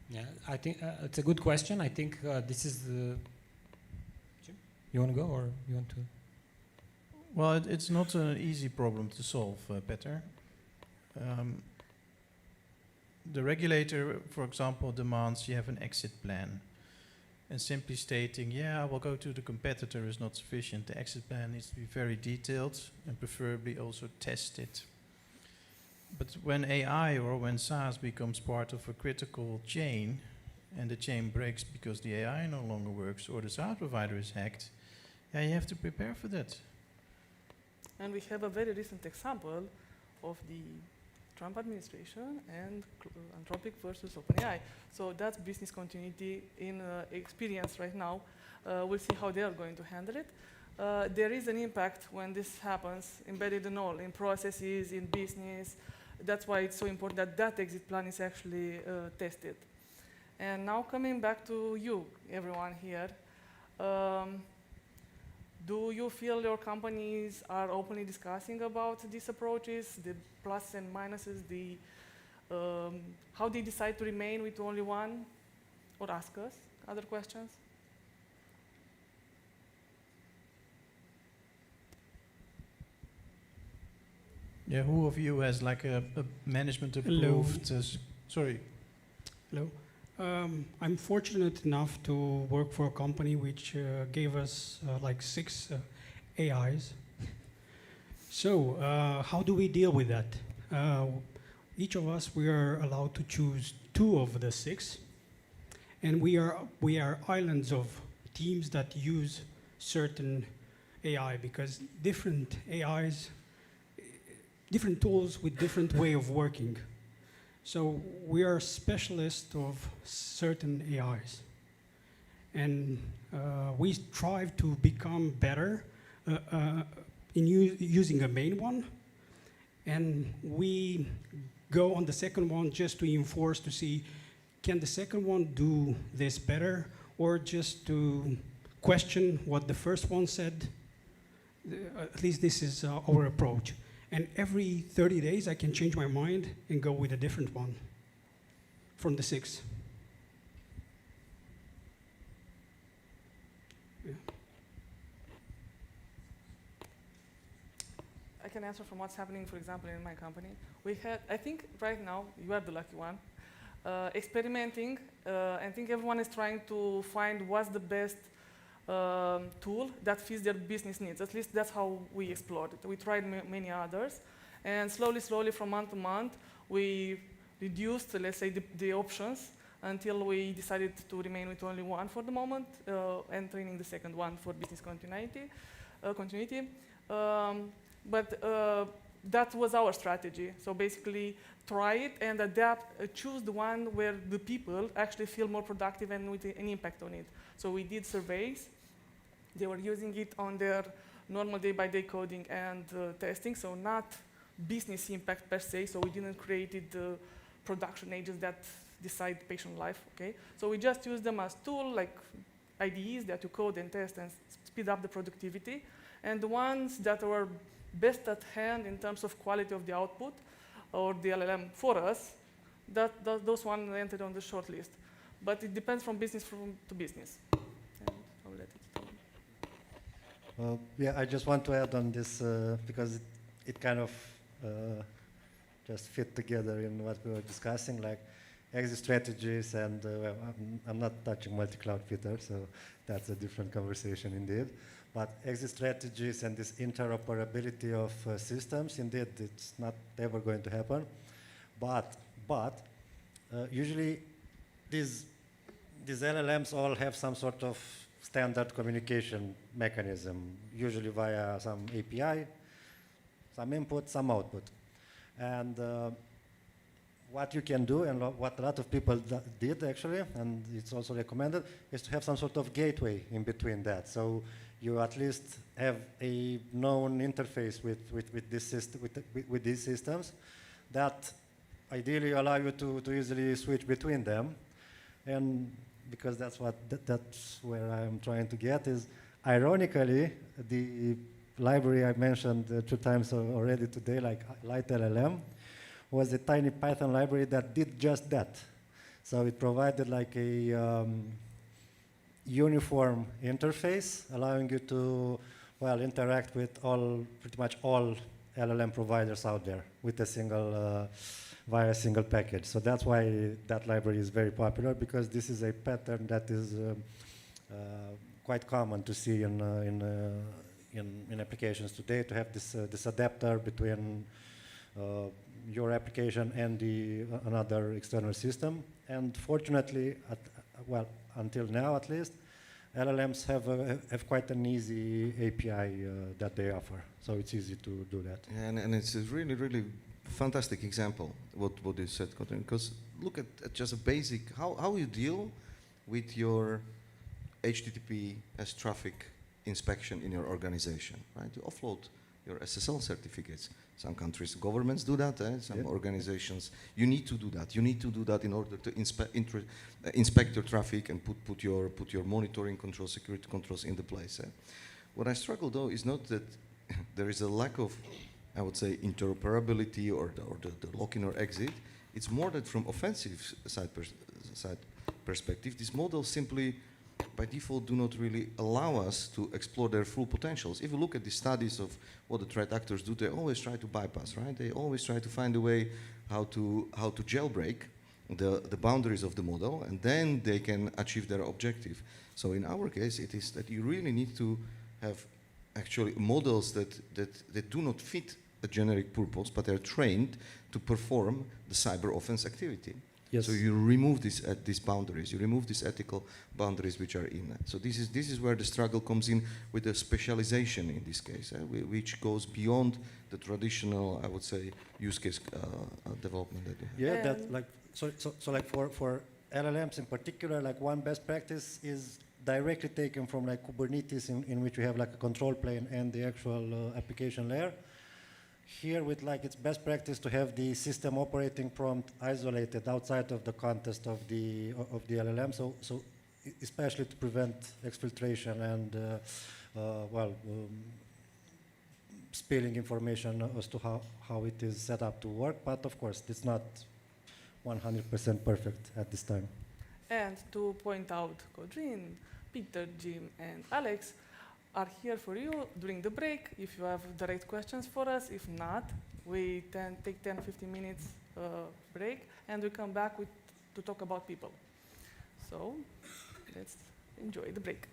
D: Yeah, I think it's a good question. I think this is the... Jim, you want to go or you want to?
B: Well, it's not an easy problem to solve, Petter. The regulator, for example, demands you have an exit plan. And simply stating, yeah, I will go to the competitor is not sufficient. The exit plan needs to be very detailed and preferably also tested. But when AI or when SaaS becomes part of a critical chain and the chain breaks because the AI no longer works or the SaaS provider is hacked, yeah, you have to prepare for that.
C: And we have a very recent example of the Trump administration and Anthropic versus OpenAI. So that's business continuity in experience right now. We'll see how they are going to handle it. There is an impact when this happens, embedded in all, in processes, in business. That's why it's so important that that exit plan is actually tested. And now coming back to you, everyone here, do you feel your companies are openly discussing about these approaches, the pluses and minuses, how they decide to remain with only one, or ask us other questions?
B: Yeah, who of you has like a management approved? Sorry.
G: Hello. I'm fortunate enough to work for a company which gave us like 6 AIs. So how do we deal with that? Each of us, we are allowed to choose 2 of the 6, and we are islands of teams that use certain AI, because different AIs, different tools with different way of working. So we are specialists of certain AIs, and we strive to become better in using a main one, and we go on the second one just to enforce to see, can the second one do this better, or just to question what the first one said. At least this is our approach. And every 30 days, I can change my mind and go with a different one from the 6. Yeah.
C: I can answer from what's happening, for example, in my company. We had, I think right now, you are the lucky one, experimenting. I think everyone is trying to find what's the best tool that fits their business needs. At least that's how we explored it. We tried many others, and slowly from month to month, we reduced, let's say, the options until we decided to remain with only one for the moment, and training the second one for business continuity. But that was our strategy. So basically, try it and adapt, choose the one where the people actually feel more productive and with an impact on it. So we did surveys. They were using it on their normal day-by-day coding and testing, so not business impact per se. So we didn't create the production agents that decide patient life. Okay, so we just use them as tool, like IDEs that you code and test and speed up the productivity. And the ones that were best at hand in terms of quality of the output or the LLM for us, those ones entered on the short list. But it depends from business to business. And I'll let it go.
E: Yeah, I just want to add on this because it kind of just fit together in what we were discussing, like exit strategies, and well, I'm not touching multi-cloud, Peter, so that's a different conversation indeed. But exit strategies and this interoperability of systems, indeed, it's not ever going to happen. But usually these LLMs all have some sort of standard communication mechanism, usually via some API, some input, some output. And what you can do, and what a lot of people did actually, and it's also recommended, is to have some sort of gateway in between that. So you at least have a known interface with these systems that ideally allow you to easily switch between them. And because that's where I'm trying to get is, ironically, the library I mentioned 2 times already today, like LightLLM, was a tiny Python library that did just that. So it provided like a uniform interface, allowing you to, well, interact with pretty much all LLM providers out there with a single, via a single package. So that's why that library is very popular, because this is a pattern that is quite common to see in applications today, to have this adapter between your application and another external system. And fortunately, well, until now at least, LLMs have quite an easy API that they offer. So it's easy to do that.
A: And it's a really, really fantastic example, what you said, Codrin, because look at just a basic, how you deal with your HTTP as traffic inspection in your organization, right? You offload your SSL certificates. Some countries, governments do that, some organizations, you need to do that. You need to do that in order to inspect your traffic and put your monitoring controls, security controls into place. What I struggle though is not that there is a lack of, I would say, interoperability or the lock-in or exit. It's more that from offensive side perspective, these models simply by default do not really allow us to explore their full potentials. If you look at the studies of what the threat actors do, they always try to bypass, right? They always try to find a way how to jailbreak the boundaries of the model, and then they can achieve their objective. So in our case, it is that you really need to have actually models that do not fit a generic purpose, but are trained to perform the cyber offense activity.
E: Yes.
A: So you remove these boundaries, you remove these ethical boundaries which are in that. So this is where the struggle comes in with the specialization in this case, which goes beyond the traditional, I would say, use case development that we have.
E: Yeah, that like so like for LLMs in particular, like one best practice is directly taken from like Kubernetes, in which we have like a control plane and the actual application layer. Here, with like it's best practice to have the system operating prompt isolated outside of the context of the LLM. So especially to prevent exfiltration and spilling information as to how it is set up to work. But of course, it's not 100% perfect at this time.
C: And to point out, Codrin, Peter, Jim, and Alex are here for you during the break if you have direct questions for us. If not, we take 10-15 minutes break, and we come back to talk about people. So let's enjoy the break.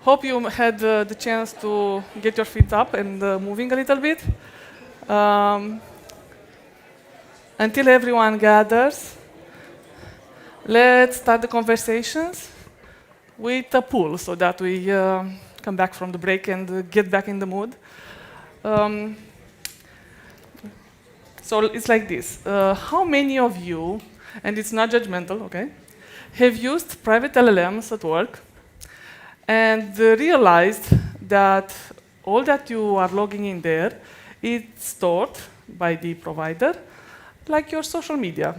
C: Hope you had the chance to get your feet up and moving a little bit. Until everyone gathers, let's start the conversations with a pool so that we come back from the break and get back in the mood. So it's like this. How many of you, and it's not judgmental, okay, have used private LLMs at work and realized that all that you are logging in there is stored by the provider, like your social media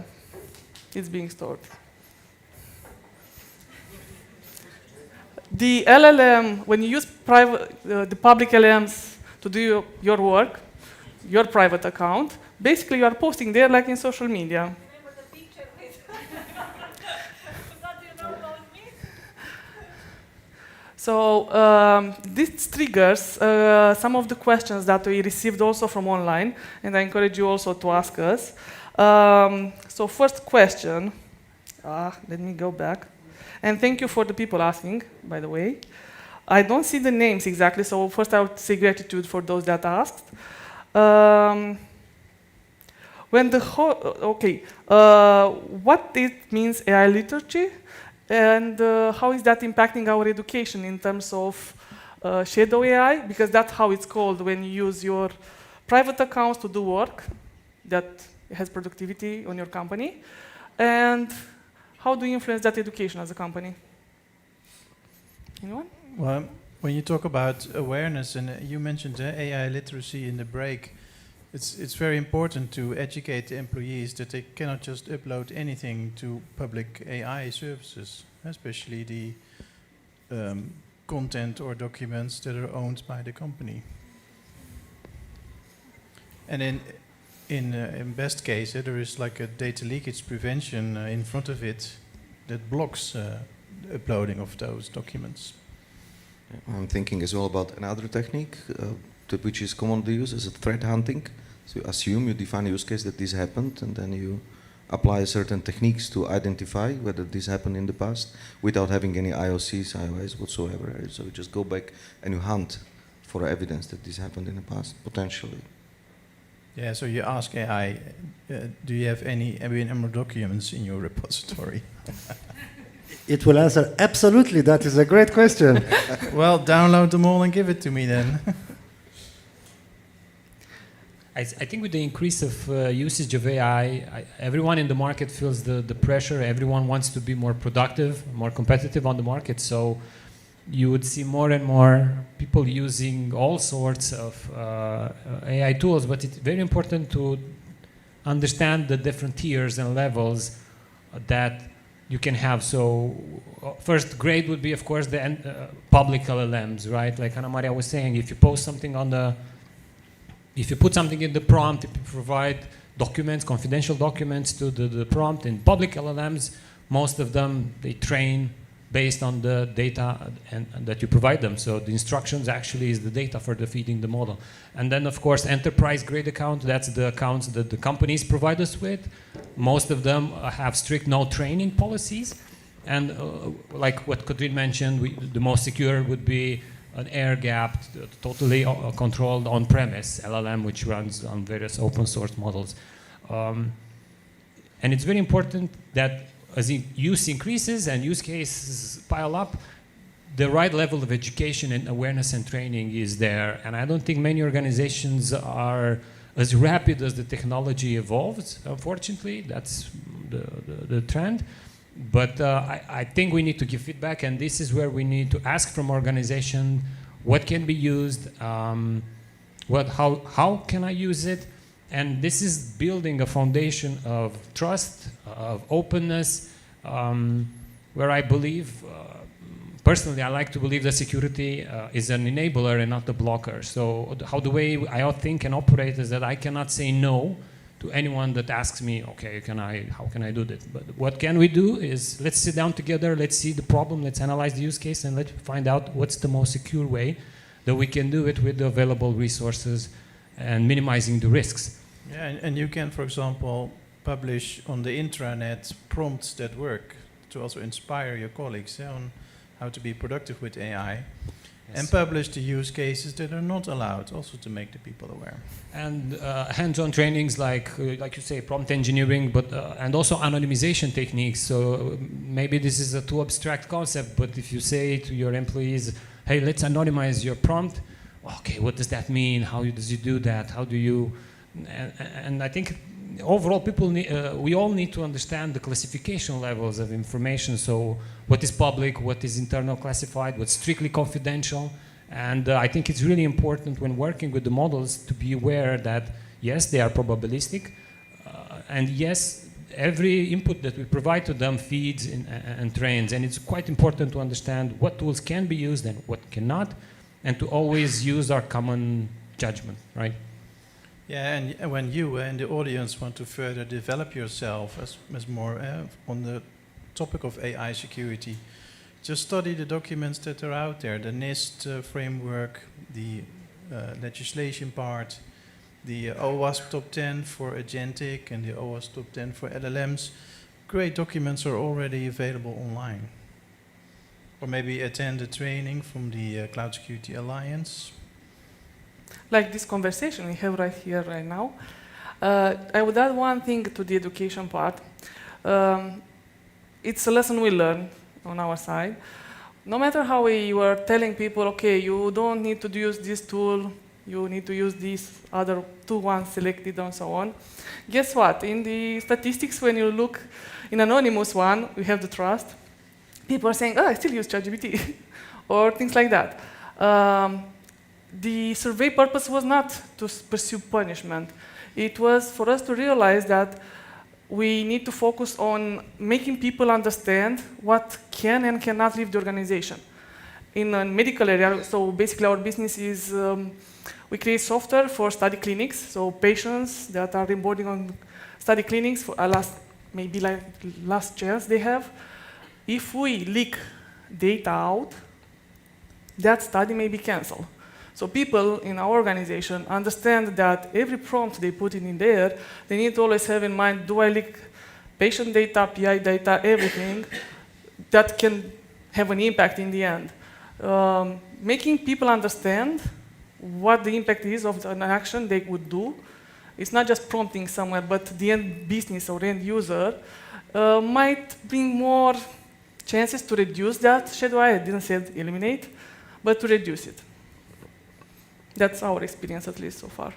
C: is being stored. The LLM, when you use the public LLMs to do your work, your private account, basically you are posting there like in social media. So this triggers some of the questions that we received also from online, and I encourage you also to ask us. So first question, let me go back. And thank you for the people asking, by the way. I don't see the names exactly, so first I would say gratitude for those that asked. What it means AI literacy, and how is that impacting our education in terms of shadow AI? Because that's how it's called when you use your private accounts to do work that has productivity on your company. And how do you influence that education as a company? Anyone?
B: Well, when you talk about awareness, and you mentioned AI literacy in the break, it's very important to educate the employees that they cannot just upload anything to public AI services, especially the content or documents that are owned by the company. And in best case, there is like a data leakage prevention in front of it that blocks the uploading of those documents.
A: I'm thinking as well about another technique, which is commonly used as a threat hunting. So you assume, you define a use case that this happened, and then you apply certain techniques to identify whether this happened in the past without having any IOCs, IOIs whatsoever. So you just go back and you hunt for evidence that this happened in the past, potentially.
B: Yeah, so you ask AI, do you have any ABN AMRO documents in your repository?
E: It will answer, absolutely, that is a great question.
B: Well, download them all and give it to me then.
D: I think with the increase of usage of AI, everyone in the market feels the pressure. Everyone wants to be more productive, more competitive on the market. So you would see more and more people using all sorts of AI tools. But it's very important to understand the different tiers and levels that you can have. So first grade would be, of course, the public LLMs, right? Like Ana Maria was saying, if you post something on the if you put something in the prompt, if you provide documents, confidential documents to the prompt in public LLMs, most of them, they train based on the data and that you provide them. So the instructions actually is the data for the feeding the model. And then, of course, enterprise grade account, that's the accounts that the companies provide us with. Most of them have strict no training policies. And like what Codrin mentioned, the most secure would be an air-gapped, totally controlled on-premise LLM, which runs on various open source models. And it's very important that as use increases and use cases pile up, the right level of education and awareness and training is there. And I don't think many organizations are as rapid as the technology evolves, unfortunately. That's the trend. But I think we need to give feedback, and this is where we need to ask from organization what can be used, how can I use it, and this is building a foundation of trust, of openness, where I believe, personally, I like to believe that security is an enabler and not a blocker. So how the way I think and operate is that I cannot say no to anyone that asks me, okay, how can I do that? But what can we do is let's sit down together, let's see the problem, let's analyze the use case, and let's find out what's the most secure way that we can do it with the available resources and minimizing the risks.
B: Yeah, and you can, for example, publish on the intranet prompts that work to also inspire your colleagues on how to be productive with AI,
D: Yes.
B: and publish the use cases that are not allowed, also to make the people aware.
D: And hands-on trainings like you say, prompt engineering, but and also anonymization techniques. So maybe this is a too abstract concept, but if you say to your employees, "Hey, let's anonymize your prompt," okay, what does that mean? How does you do that? How do you? And I think overall, people we all need to understand the classification levels of information. So what is public, what is internal classified, what's strictly confidential. And I think it's really important when working with the models to be aware that yes, they are probabilistic, and yes, every input that we provide to them feeds and trains. And it's quite important to understand what tools can be used and what cannot, and to always use our common judgment, right?
B: Yeah, and when you and the audience want to further develop yourself as more on the topic of AI security, just study the documents that are out there, the NIST framework, the legislation part, the OWASP top 10 for agentic and the OWASP top 10 for LLMs. Great documents are already available online. Or maybe attend a training from the Cloud Security Alliance.
C: Like this conversation we have right here, right now. I would add one thing to the education part. It's a lesson we learn on our side. No matter how we were telling people, okay, you don't need to use this tool, you need to use these other two ones selected and so on. Guess what? In the statistics, when you look in anonymous one, we have the trust. People are saying, oh, I still use ChatGPT, or things like that. The survey purpose was not to pursue punishment. It was for us to realize that we need to focus on making people understand what can and cannot leave the organization. In a medical area, so basically our business is, we create software for study clinics, so patients that are onboarding on study clinics for a maybe like last chance they have. If we leak data out, that study may be canceled. So people in our organization understand that every prompt they put in there, they need to always have in mind, do I leak patient data, PI data, everything that can have an impact in the end. Making people understand what the impact is of an action they would do. It's not just prompting somewhere, but the end business or end user might bring more chances to reduce that shadow AI. I didn't say eliminate, but to reduce it. That's our experience, at least so far.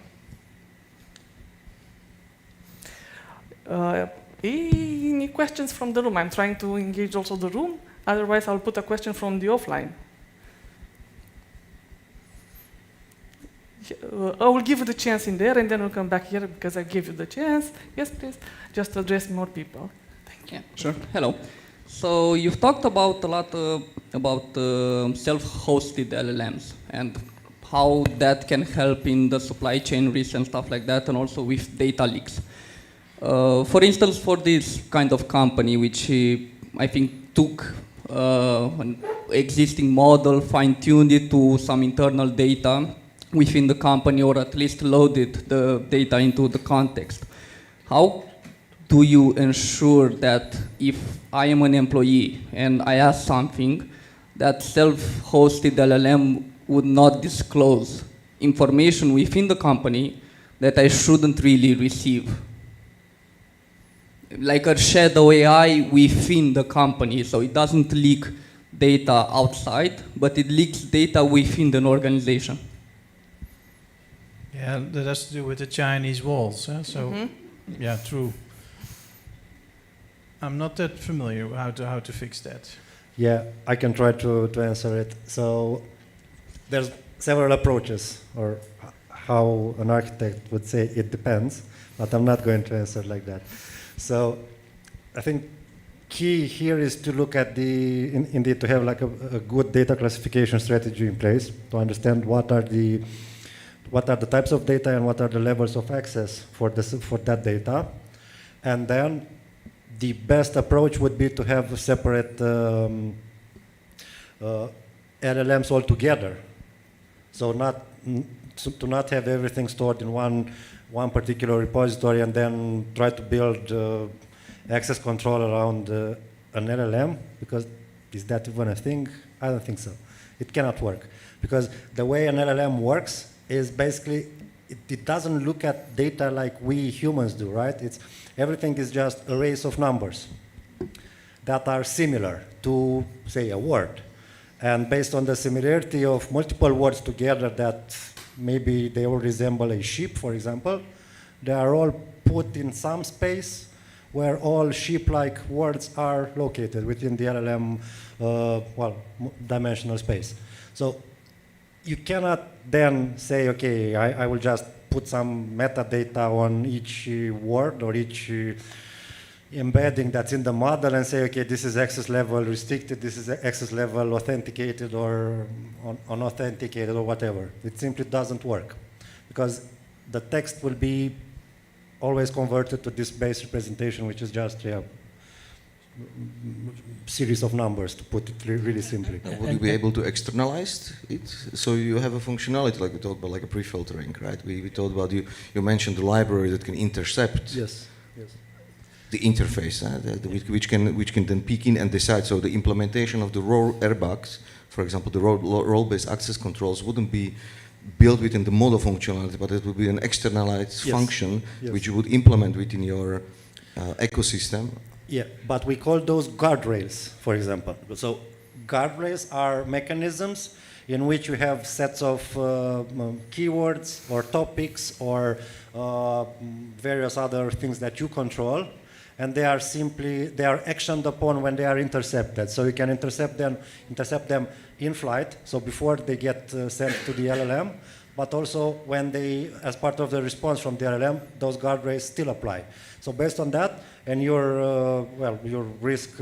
C: Any questions from the room? I'm trying to engage also the room. Otherwise, I'll put a question from the offline. I will give you the chance in there, and then we'll come back here because I gave you the chance. Yes, please. Just to address more people. Thank you.
H: Yeah, sure. Hello. So you've talked about a lot about self-hosted LLMs and how that can help in the supply chain risk and stuff like that, and also with data leaks. For instance, for this kind of company, which I think took an existing model, fine-tuned it to some internal data within the company, or at least loaded the data into the context. How do you ensure that if I am an employee and I ask something, that self-hosted LLM would not disclose information within the company that I shouldn't really receive? Like a shadow AI within the company, so it doesn't leak data outside, but it leaks data within an organization.
B: Yeah, that has to do with the Chinese walls. So, yeah, true. I'm not that familiar how to fix that.
E: Yeah, I can try to answer it. So there's several approaches, or how an architect would say it depends, but I'm not going to answer like that. So I think key here is to look at indeed to have like a good data classification strategy in place to understand what are the types of data and what are the levels of access for that data. And then the best approach would be to have separate LLMs altogether. So to not have everything stored in one particular repository and then try to build access control around an LLM, because is that even a thing? I don't think so. It cannot work. Because the way an LLM works is basically, it doesn't look at data like we humans do, right? Everything is just arrays of numbers that are similar to, say, a word. And based on the similarity of multiple words together that maybe they all resemble a sheep, for example, they are all put in some space where all sheep-like words are located within the LLM, dimensional space. So you cannot then say, okay, I will just put some metadata on each word or each embedding that's in the model and say, okay, this is access level restricted, this is access level authenticated or unauthenticated or whatever. It simply doesn't work because the text will be always converted to this base representation, which is just a series of numbers, to put it really simply.
A: Would you be able to externalize it? So you have a functionality, like we talked about, like a pre-filtering, right? We talked about, you mentioned the library that can intercept
E: Yes, yes.
A: the interface, which can then peek in and decide. So the implementation of the role airbags, for example, the role-based access controls wouldn't be built within the model functionality, but it would be an externalized function which you would implement within your ecosystem.
E: Yeah, but we call those guardrails, for example. So guardrails are mechanisms in which you have sets of keywords or topics or various other things that you control, and they are actioned upon when they are intercepted. So you can intercept them in flight, so before they get sent to the LLM, but also when they, as part of the response from the LLM, those guardrails still apply. So based on that and your risk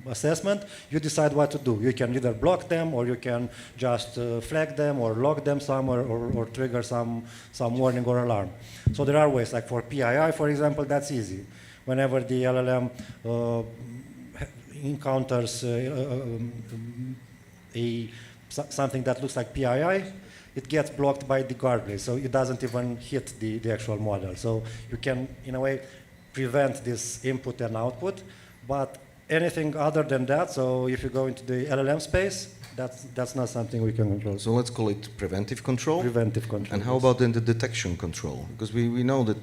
E: assessment, you decide what to do. You can either block them, or you can just flag them, or log them somewhere, or trigger some warning or alarm. So there are ways, like for PII, for example, that's easy. Whenever the LLM encounters something that looks like PII, it gets blocked by the guardrail, so it doesn't even hit the actual model. So you can, in a way, prevent this input and output, but anything other than that, so if you go into the LLM space, that's not something we can control.
A: So let's call it preventive control.
E: Preventive control.
A: And how about then the detection control? Because we know that,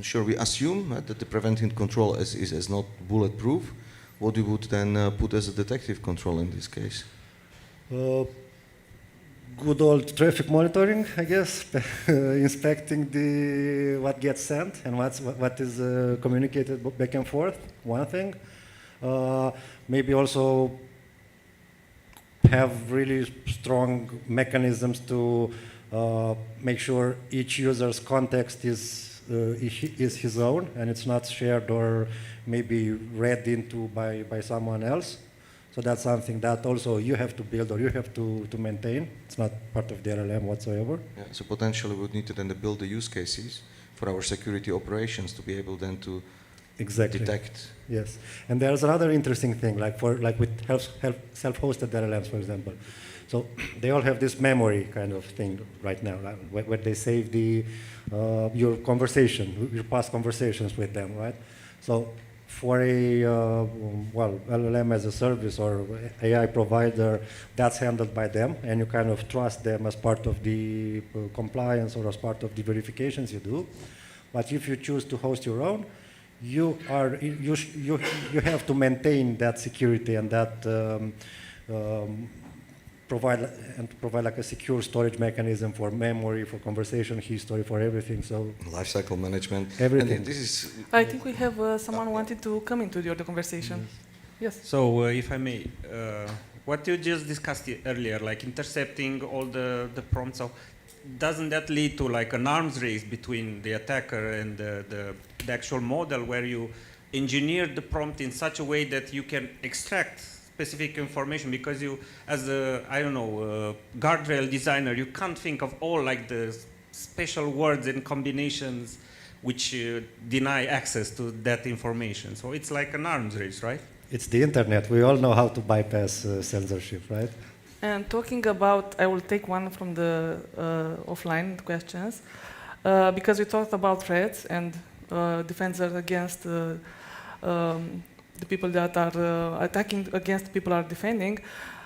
A: sure, we assume that the preventive control is not bulletproof. What we would then put as a detective control in this case?
E: Good old traffic monitoring, I guess, inspecting what gets sent and what is communicated back and forth, one thing. Maybe also have really strong mechanisms to make sure each user's context is his own and it's not shared or maybe read into by someone else. So that's something that also you have to build or you have to maintain. It's not part of the LLM whatsoever.
A: Yeah, so potentially we would need to then build the use cases for our security operations to be able then to detect.
E: Yes, and there's another interesting thing, like with self-hosted LLMs, for example. So they all have this memory kind of thing right now, where they save your conversation, your past conversations with them, right? So for a LLM as a service or AI provider, that's handled by them, and you kind of trust them as part of the compliance or as part of the verifications you do. But if you choose to host your own, you have to maintain that security and that provide like a secure storage mechanism for memory, for conversation history, for everything. So
A: lifecycle management.
E: Everything.
A: And this is.
C: I think we have someone wanted to come into the conversation. Yes.
I: So if I may, what you just discussed earlier, like intercepting all the prompts, so doesn't that lead to like an arms race between the attacker and the actual model, where you engineer the prompt in such a way that you can extract specific information? Because you, as a, guardrail designer, you can't think of all like the special words and combinations which deny access to that information. So it's like an arms race, right?
E: It's the internet. We all know how to bypass censorship, right?
C: And talking about, I will take one from the offline questions, because we talked about threats and defenses against the people that are attacking against people are defending.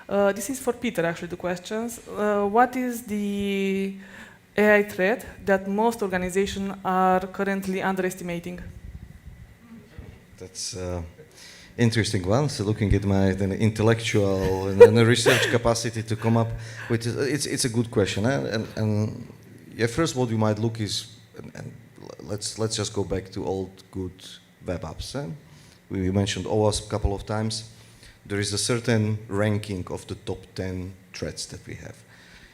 C: This is for Peter, actually, the questions. What is the AI threat that most organizations are currently underestimating?
A: That's interesting one. So looking at my intellectual and research capacity to come up with it's a good question. And yeah, first what you might look is, and let's just go back to old good web apps. We mentioned OWASP a couple of times. There is a certain ranking of the top 10 threats that we have.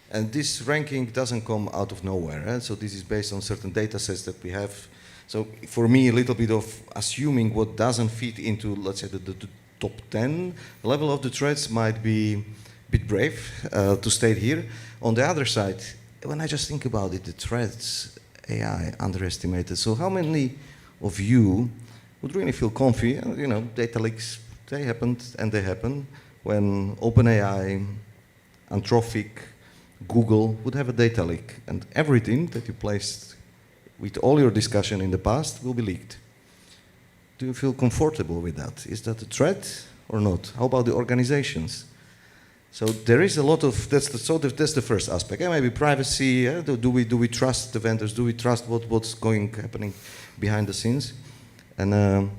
A: And this ranking doesn't come out of nowhere. So this is based on certain data sets that we have. So for me, a little bit of assuming what doesn't fit into, let's say, the top 10 level of the threats might be a bit brave to state here. On the other side, when I just think about it, the threats, AI, underestimated. So how many of you would really feel comfy? You know, data leaks, they happened and they happen when OpenAI, Anthropic, Google would have a data leak, and everything that you placed with all your discussion in the past will be leaked. Do you feel comfortable with that? Is that a threat or not? How about the organizations? So there is a lot of, that's the first aspect. Maybe privacy, do we trust the vendors? Do we trust what's happening behind the scenes? And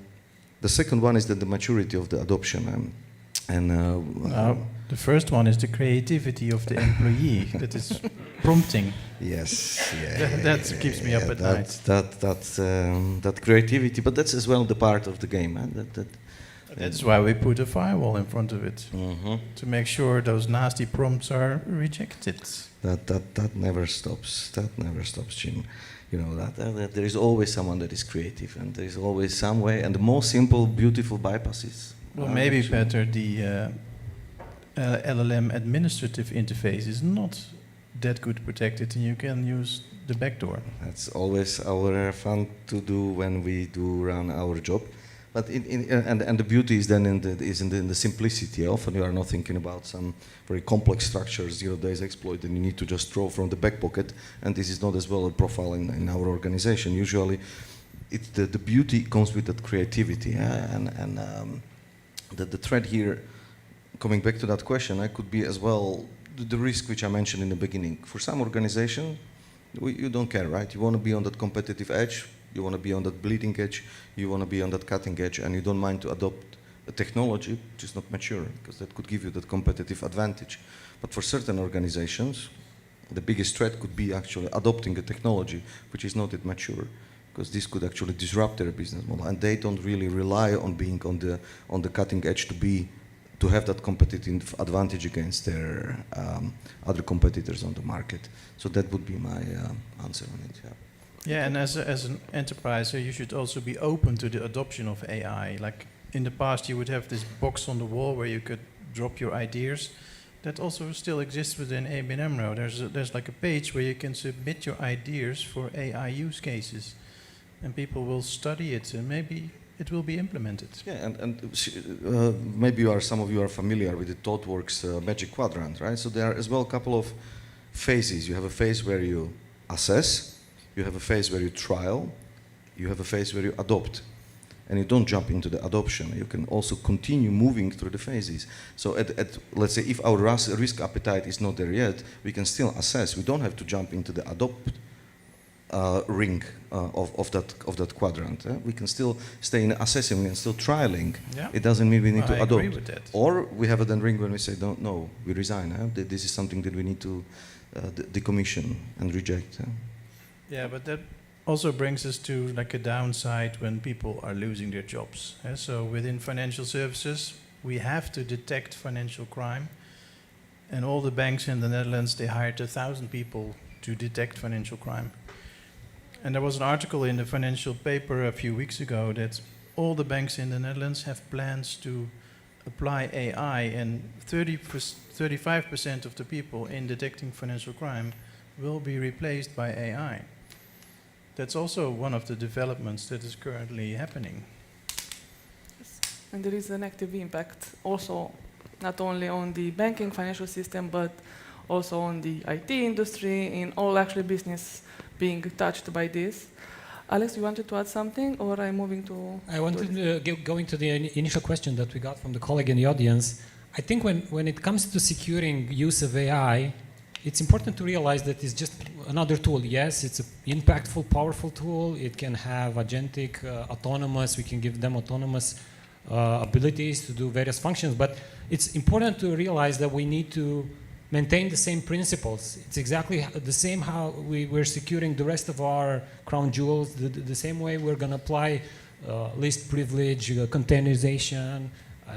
A: the second one is the maturity of the adoption.
B: The first one is the creativity of the employee that is prompting.
A: Yes,
B: That keeps me up at night.
A: That creativity, but that's as well the part of the game.
B: That's why we put a firewall in front of it, to make sure those nasty prompts are rejected.
A: That never stops. That never stops, Jim. You know that there is always someone that is creative, and there is always some way. And the most simple, beautiful bypasses.
B: Well, maybe better the LLM administrative interface is not that good protected, and you can use the backdoor.
A: That's always our fun to do when we do run our job. But and the beauty is then in the simplicity. Often you are not thinking about some very complex structure, 0 days exploit, and you need to just throw from the back pocket. And this is not as well a profile in our organization. Usually, it's the beauty comes with that creativity. The thread here, coming back to that question, I could be as well the risk which I mentioned in the beginning. For some organization, you don't care, right? You want to be on that competitive edge. You want to be on that bleeding edge, you want to be on that cutting edge, and you don't mind to adopt a technology which is not mature, because that could give you that competitive advantage. But for certain organizations, the biggest threat could be actually adopting a technology which is not yet mature, because this could actually disrupt their business model, and they don't really rely on being on the cutting edge to have that competitive advantage against their other competitors on the market. So that would be my answer on it. Yeah.
B: Yeah, and as an enterprise, you should also be open to the adoption of AI. Like in the past, you would have this box on the wall where you could drop your ideas. That also still exists within ABN AMRO. There's like a page where you can submit your ideas for AI use cases, and people will study it, and maybe it will be implemented.
A: Yeah, and maybe some of you are familiar with the ThoughtWorks Magic Quadrant, right? So there are as well a couple of phases. You have a phase where you assess. You have a phase where you trial, you have a phase where you adopt, and you don't jump into the adoption. You can also continue moving through the phases. So let's say if our risk appetite is not there yet, we can still assess. We don't have to jump into the adopt ring of that quadrant. We can still stay in assessing and still trialing. Yeah. It doesn't mean we need to adopt.
B: I agree with that.
A: Or we have a then ring when we say, no, we resign. This is something that we need to decommission and reject.
B: Yeah, but that also brings us to like a downside when people are losing their jobs. So within financial services, we have to detect financial crime. And all the banks in the Netherlands, they hired 1,000 people to detect financial crime. And there was an article in the financial paper a few weeks ago that all the banks in the Netherlands have plans to apply AI, and 35% of the people in detecting financial crime will be replaced by AI. That's also one of the developments that is currently happening.
C: Yes. And there is a negative impact also, not only on the banking financial system, but also on the IT industry, in all actually business being touched by this. Alex, you wanted to add something, or I'm moving to?
D: I wanted to go into the initial question that we got from the colleague in the audience. I think when it comes to securing use of AI, it's important to realize that it's just another tool. Yes, it's an impactful, powerful tool. It can have agentic, autonomous. We can give them autonomous abilities to do various functions. But it's important to realize that we need to maintain the same principles. It's exactly the same how we're securing the rest of our crown jewels, the same way we're going to apply least privilege, containerization,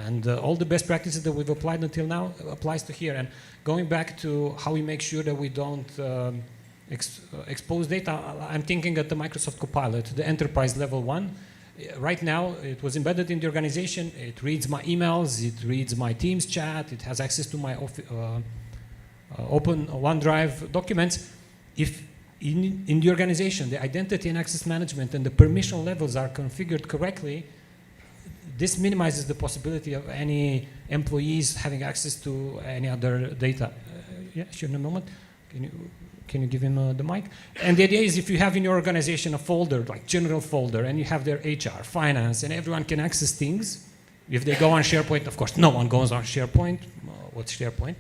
D: and all the best practices that we've applied until now applies to here. And going back to how we make sure that we don't expose data, I'm thinking at the Microsoft Copilot, the enterprise level 1. Right now, it was embedded in the organization. It reads my emails, it reads my Teams chat, it has access to my open OneDrive documents. If in the organization, the identity and access management and the permission levels are configured correctly, this minimizes the possibility of any employees having access to any other data. Yeah, sure, in a moment. Can you give him the mic? And the idea is if you have in your organization a folder, like general folder, and you have their HR, finance, and everyone can access things, if they go on SharePoint, of course, no one goes on SharePoint. What's SharePoint?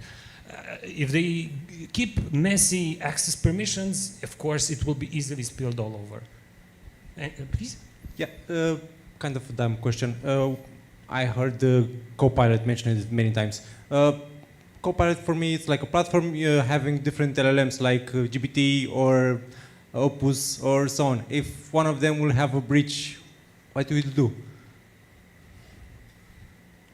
D: If they keep messy access permissions, of course, it will be easily spilled all over. Please?
J: Yeah, kind of a dumb question. I heard the Copilot mentioned it many times. Copilot for me, it's like a platform having different LLMs like GPT or Opus or so on. If one of them will have a breach, what will it do?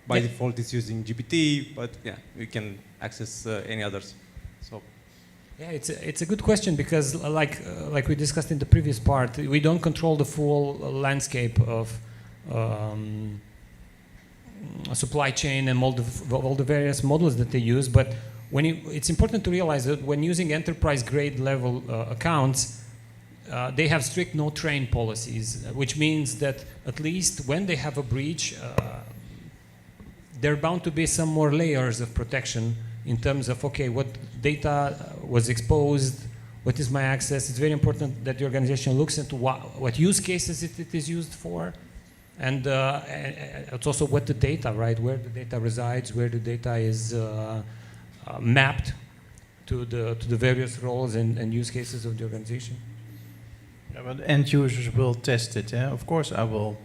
J: By default, it's using GPT, but yeah, you can access any others. So,
D: yeah, it's a good question because, like we discussed in the previous part, we don't control the full landscape of supply chain and all the various models that they use. But it's important to realize that when using enterprise-grade level accounts, they have strict no-train policies, which means that at least when they have a breach, there are bound to be some more layers of protection in terms of, okay, what data was exposed, what is my access. It's very important that the organization looks into what use cases it is used for, and it's also what the data, right, where the data resides, where the data is mapped to the various roles and use cases of the organization.
B: Yeah, but end users will test it. Yeah? Of course, I will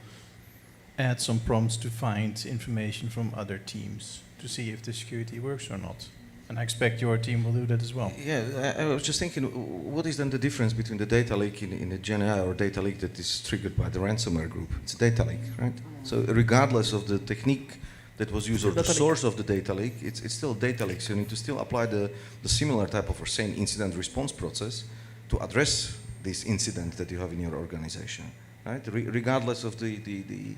B: add some prompts to find information from other teams to see if the security works or not. And I expect your team will do that as well.
A: Yeah, I was just thinking, what is then the difference between the data leak in a Gen AI or data leak that is triggered by the ransomware group? It's a data leak, right? So regardless of the technique that was used or the source of the data leak, it's still data leak. So you need to still apply the similar type of or same incident response process to address this incident that you have in your organization, right? Regardless of the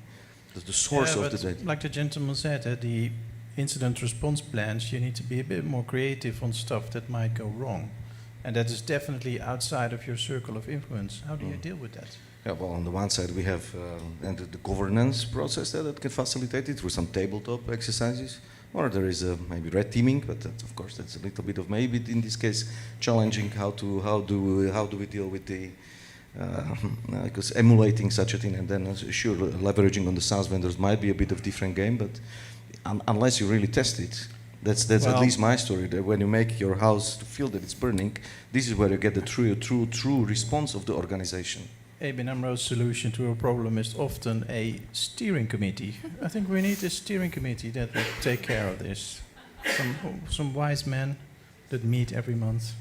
A: source of the data.
B: Like the gentleman said, the incident response plans, you need to be a bit more creative on stuff that might go wrong. And that is definitely outside of your circle of influence. How do you deal with that?
A: Yeah, well, on the one side we have and the governance process that can facilitate it through some tabletop exercises, or there is maybe red teaming, but of course that's a little bit of maybe in this case challenging how do we deal with the because emulating such a thing and then sure leveraging on the SaaS vendors might be a bit of different game, but unless you really test it, that's at least my story. That when you make your house to feel that it's burning, this is where you get the true response of the organization.
B: ABN AMRO's solution to a problem is often a steering committee. I think we need a steering committee that will take care of this. Some wise men that meet every month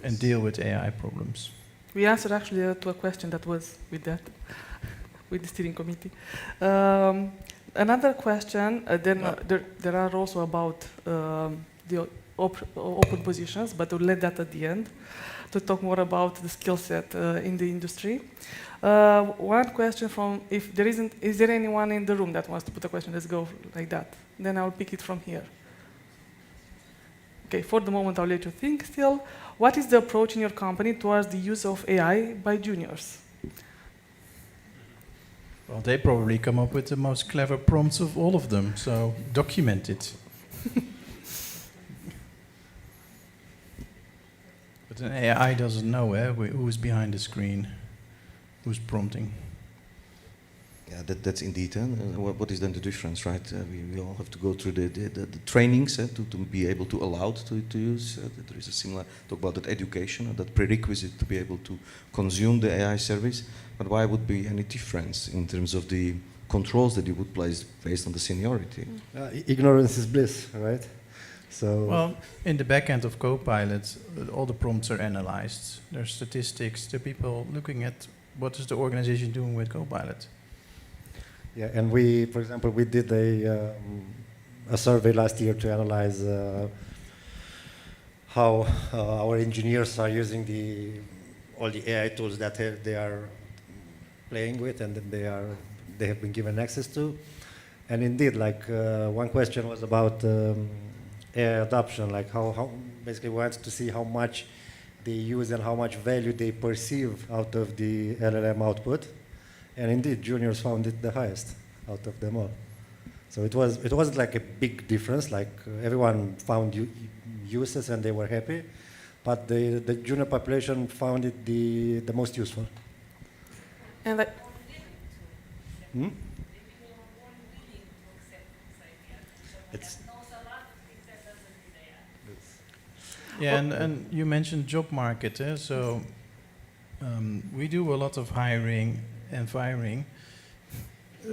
B: and deal with AI problems.
C: We answered actually to a question that was with that, with the steering committee. Another question, there are also about the open positions, but we'll let that at the end to talk more about the skill set in the industry. One question from, is there anyone in the room that wants to put a question? Let's go like that. Then I'll pick it from here. Okay, for the moment I'll let you think still. What is the approach in your company towards the use of AI by juniors?
B: Well, they probably come up with the most clever prompts of all of them, so document it. But an AI doesn't know who's behind the screen. who's prompting.
A: Yeah, that's indeed. What is then the difference, right? We all have to go through the trainings to be able to allow to use. There is a similar talk about that education, that prerequisite to be able to consume the AI service. But why would be any difference in terms of the controls that you would place based on the seniority?
E: Ignorance is bliss, right? So
B: Well, in the back end of Copilot, all the prompts are analyzed. There's statistics. There are people looking at what is the organization doing with Copilot.
E: yeah, and we, for example, we did a survey last year to analyze how our engineers are using all the AI tools that they are playing with and that they have been given access to. And indeed, like one question was about AI adoption, like how basically we wanted to see how much they use and how much value they perceive out of the LLM output. And indeed, juniors found it the highest out of them all. So it wasn't like a big difference, like everyone found uses and they were happy, but the junior population found it the most useful.
C: And
E: It's
B: Yeah, and you mentioned job market, so we do a lot of hiring and firing.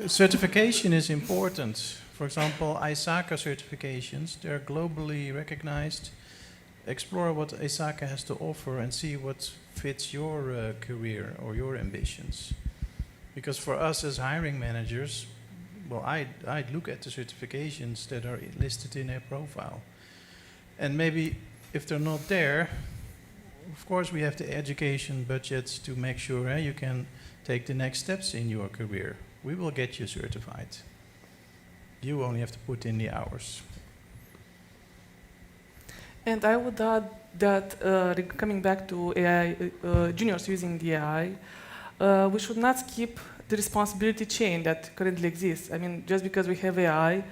B: Certification is important. For example, ISACA certifications, they're globally recognized. Explore what ISACA has to offer and see what fits your career or your ambitions. Because for us as hiring managers, well, I'd look at the certifications that are listed in their profile. And maybe if they're not there, of course we have the education budgets to make sure you can take the next steps in your career. We will get you certified. You only have to put in the hours.
C: And I would add that, coming back to AI, juniors using the AI, we should not skip the responsibility chain that currently exists. I mean, just because we have AI,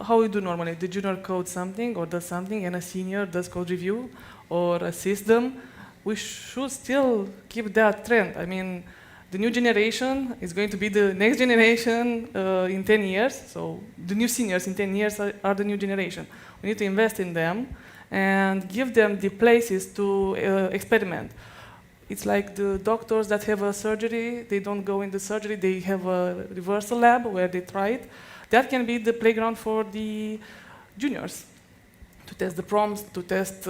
C: how we do normally, the junior codes something or does something and a senior does code review or assist them, we should still keep that trend. I mean, the new generation is going to be the next generation in 10 years, so the new seniors in 10 years are the new generation. We need to invest in them and give them the places to experiment. It's like the doctors that have a surgery, they don't go in the surgery, they have a reversal lab where they try it. That can be the playground for the juniors to test the prompts, to test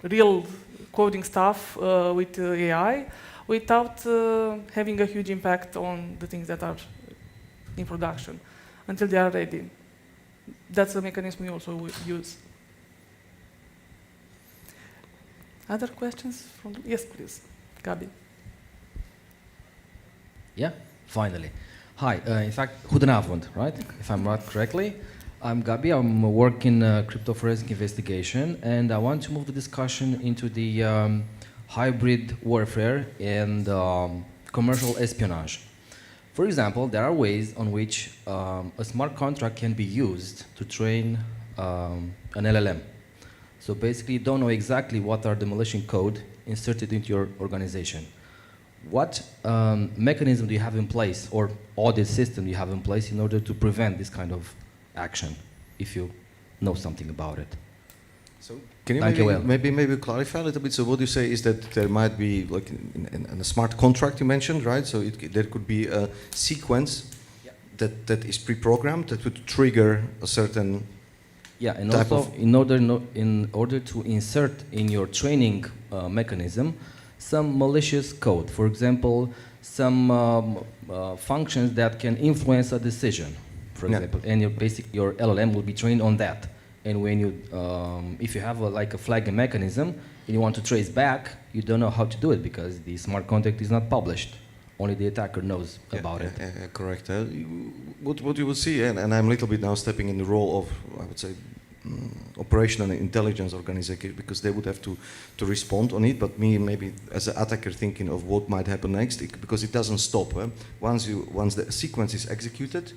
C: real coding stuff with AI without having a huge impact on the things that are in production until they are ready. That's a mechanism we also use. Other questions? Yes, please. Gabi.
K: Yeah, finally. Hi, in fact, goedenavond, right? If I'm right correctly. I'm Gabi, I'm working crypto forensic investigation, and I want to move the discussion into the hybrid warfare and commercial espionage. For example, there are ways on which a smart contract can be used to train an LLM. So basically, you don't know exactly what are the malicious code inserted into your organization. What mechanism do you have in place, or audit system do you have in place in order to prevent this kind of action, if you know something about it?
A: So can you maybe clarify a little bit? So what you say is that there might be, like in a smart contract you mentioned, right? So there could be a sequence that is pre-programmed that would trigger a certain
K: and also in order to insert in your training mechanism some malicious code. For example, some functions that can influence a decision, for example, and your LLM will be trained on that. And when you, if you have like a flagging mechanism and you want to trace back, you don't know how to do it because the smart contract is not published. Only the attacker knows about it.
A: Correct. What you will see, and I'm a little bit now stepping in the role of, I would say, operational intelligence organization, because they would have to respond on it, but me maybe as an attacker thinking of what might happen next, because it doesn't stop. Once the sequence is executed,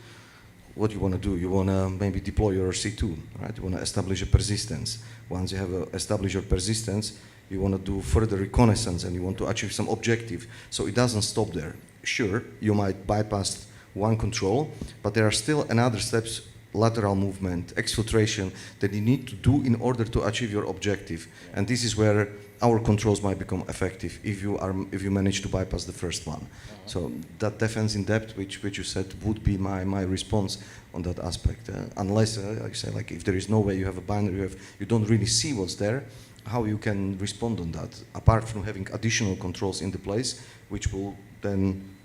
A: what you want to do? You want to maybe deploy your C2, right? You want to establish a persistence. Once you have established your persistence, you want to do further reconnaissance, and you want to achieve some objective. So it doesn't stop there. Sure, you might bypass one control, but there are still another steps, lateral movement, exfiltration, that you need to do in order to achieve your objective. And this is where our controls might become effective if you manage to bypass the first one. So that defense in depth, which you said, would be my response on that aspect. Unless, like I say, like if there is no way you have a binary, you don't really see what's there, how you can respond on that, apart from having additional controls in the place, which will then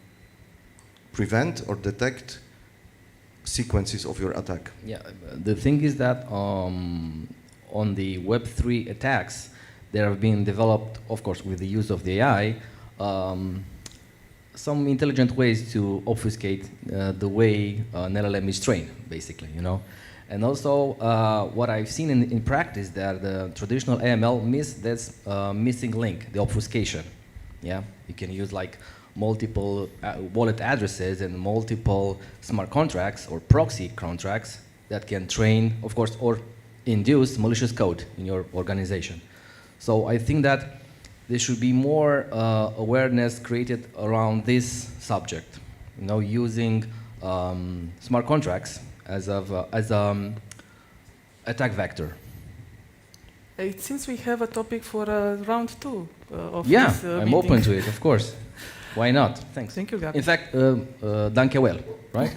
A: prevent or detect sequences of your attack.
K: Yeah, the thing is that on the Web3 attacks, there have been developed, of course, with the use of the AI, some intelligent ways to obfuscate the way an LLM is trained, basically, you know. And also, what I've seen in practice, that the traditional AML miss this missing link, the obfuscation. Yeah, you can use like multiple wallet addresses and multiple smart contracts or proxy contracts that can train, of course, or induce malicious code in your organization. So I think that there should be more awareness created around this subject, you know, using smart contracts as attack vector.
C: It seems we have a topic for round 2 of
K: Yeah,
C: this
K: I'm
C: meeting.
K: open to it, of course. Why not? Thanks.
C: Thank you, Gabi.
K: In fact, danke well, right?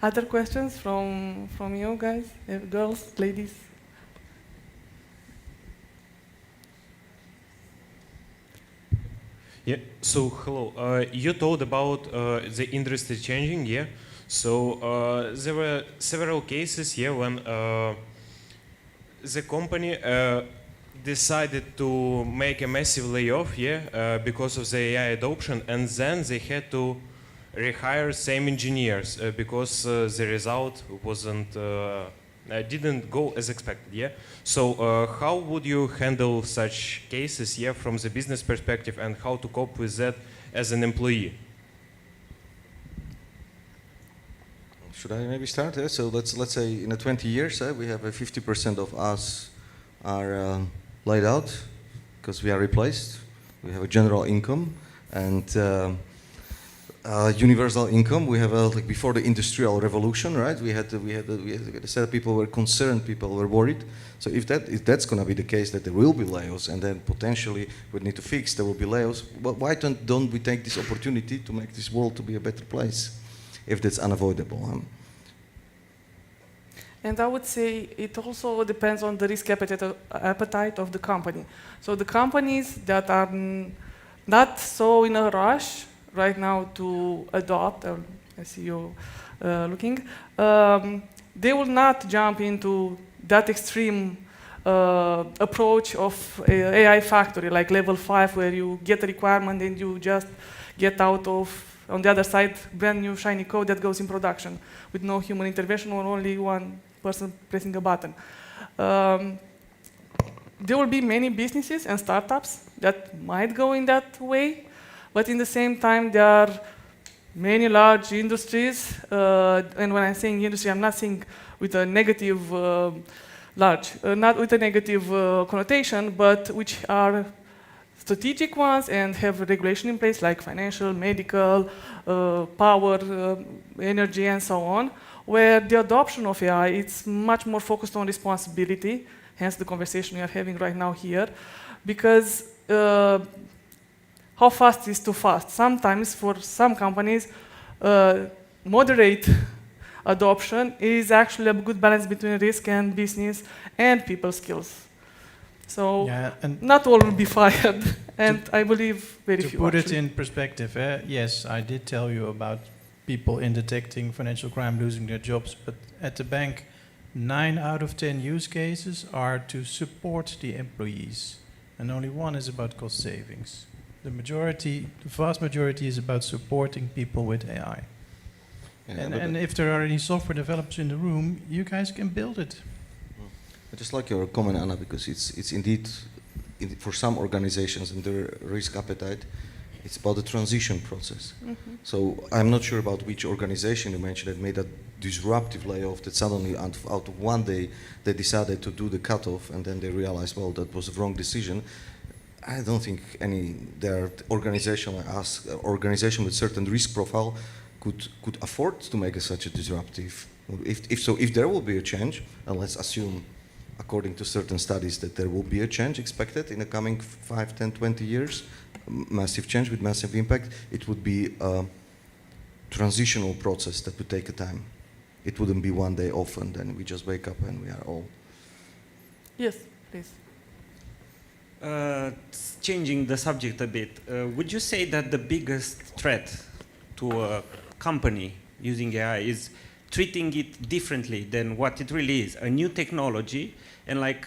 C: Other questions from you guys, girls, ladies?
J: Yeah, so hello. You told about the industry changing, yeah? So there were several cases, yeah, when the company decided to make a massive layoff, yeah, because of the AI adoption, and then they had to rehire same engineers because the result didn't go as expected, yeah? So how would you handle such cases, yeah, from the business perspective, and how to cope with that as an employee?
A: Should I maybe start? So let's say in 20 years, we have 50% of us are laid out because we are replaced. We have a general income and universal income. We have like before the industrial revolution, right? We had a set of people were concerned, people were worried. So if that's going to be the case, that there will be layoffs, and then potentially we need to fix, there will be layoffs. But why don't we take this opportunity to make this world to be a better place, if that's unavoidable?
C: And I would say it also depends on the risk appetite of the company. So the companies that are not so in a rush right now to adopt, I see you looking, they will not jump into that extreme approach of AI factory, like level 5, where you get a requirement and you just get out of, on the other side, brand new shiny code that goes in production with no human intervention or only one person pressing a button. There will be many businesses and startups that might go in that way, but in the same time, there are many large industries, and when I'm saying industry, I'm not saying with a negative not with a negative connotation, but which are strategic ones and have regulation in place, like financial, medical, power, energy, and so on, where the adoption of AI is much more focused on responsibility, hence the conversation we are having right now here, because how fast is too fast? Sometimes for some companies, moderate adoption is actually a good balance between risk and business and people skills. So
B: Yeah, and
C: not all will be fired, and I believe very few.
B: to put it
C: actually.
B: in perspective, yes, I did tell you about people in detecting financial crime losing their jobs, but at the bank, 9 out of 10 use cases are to support the employees, and only 1 is about cost savings. The vast majority is about supporting people with AI. And if there are any software developers in the room, you guys can build it.
A: I just like your comment, Anna, because it's indeed, for some organizations and their risk appetite, It's about the transition process.
C: Mhm.
A: So I'm not sure about which organization you mentioned that made a disruptive layoff that suddenly out of one day they decided to do the cutoff and then they realized, well, that was a wrong decision. I don't think there are organization with certain risk profile could afford to make such a disruptive. If there will be a change, and let's assume according to certain studies that there will be a change expected in the coming 5, 10, 20 years, massive change with massive impact, it would be a transitional process that would take a time. It wouldn't be one day off and then we just wake up and we are all.
C: Yes, please.
I: Changing the subject a bit, would you say that the biggest threat to a company using AI is treating it differently than what it really is, a new technology, and like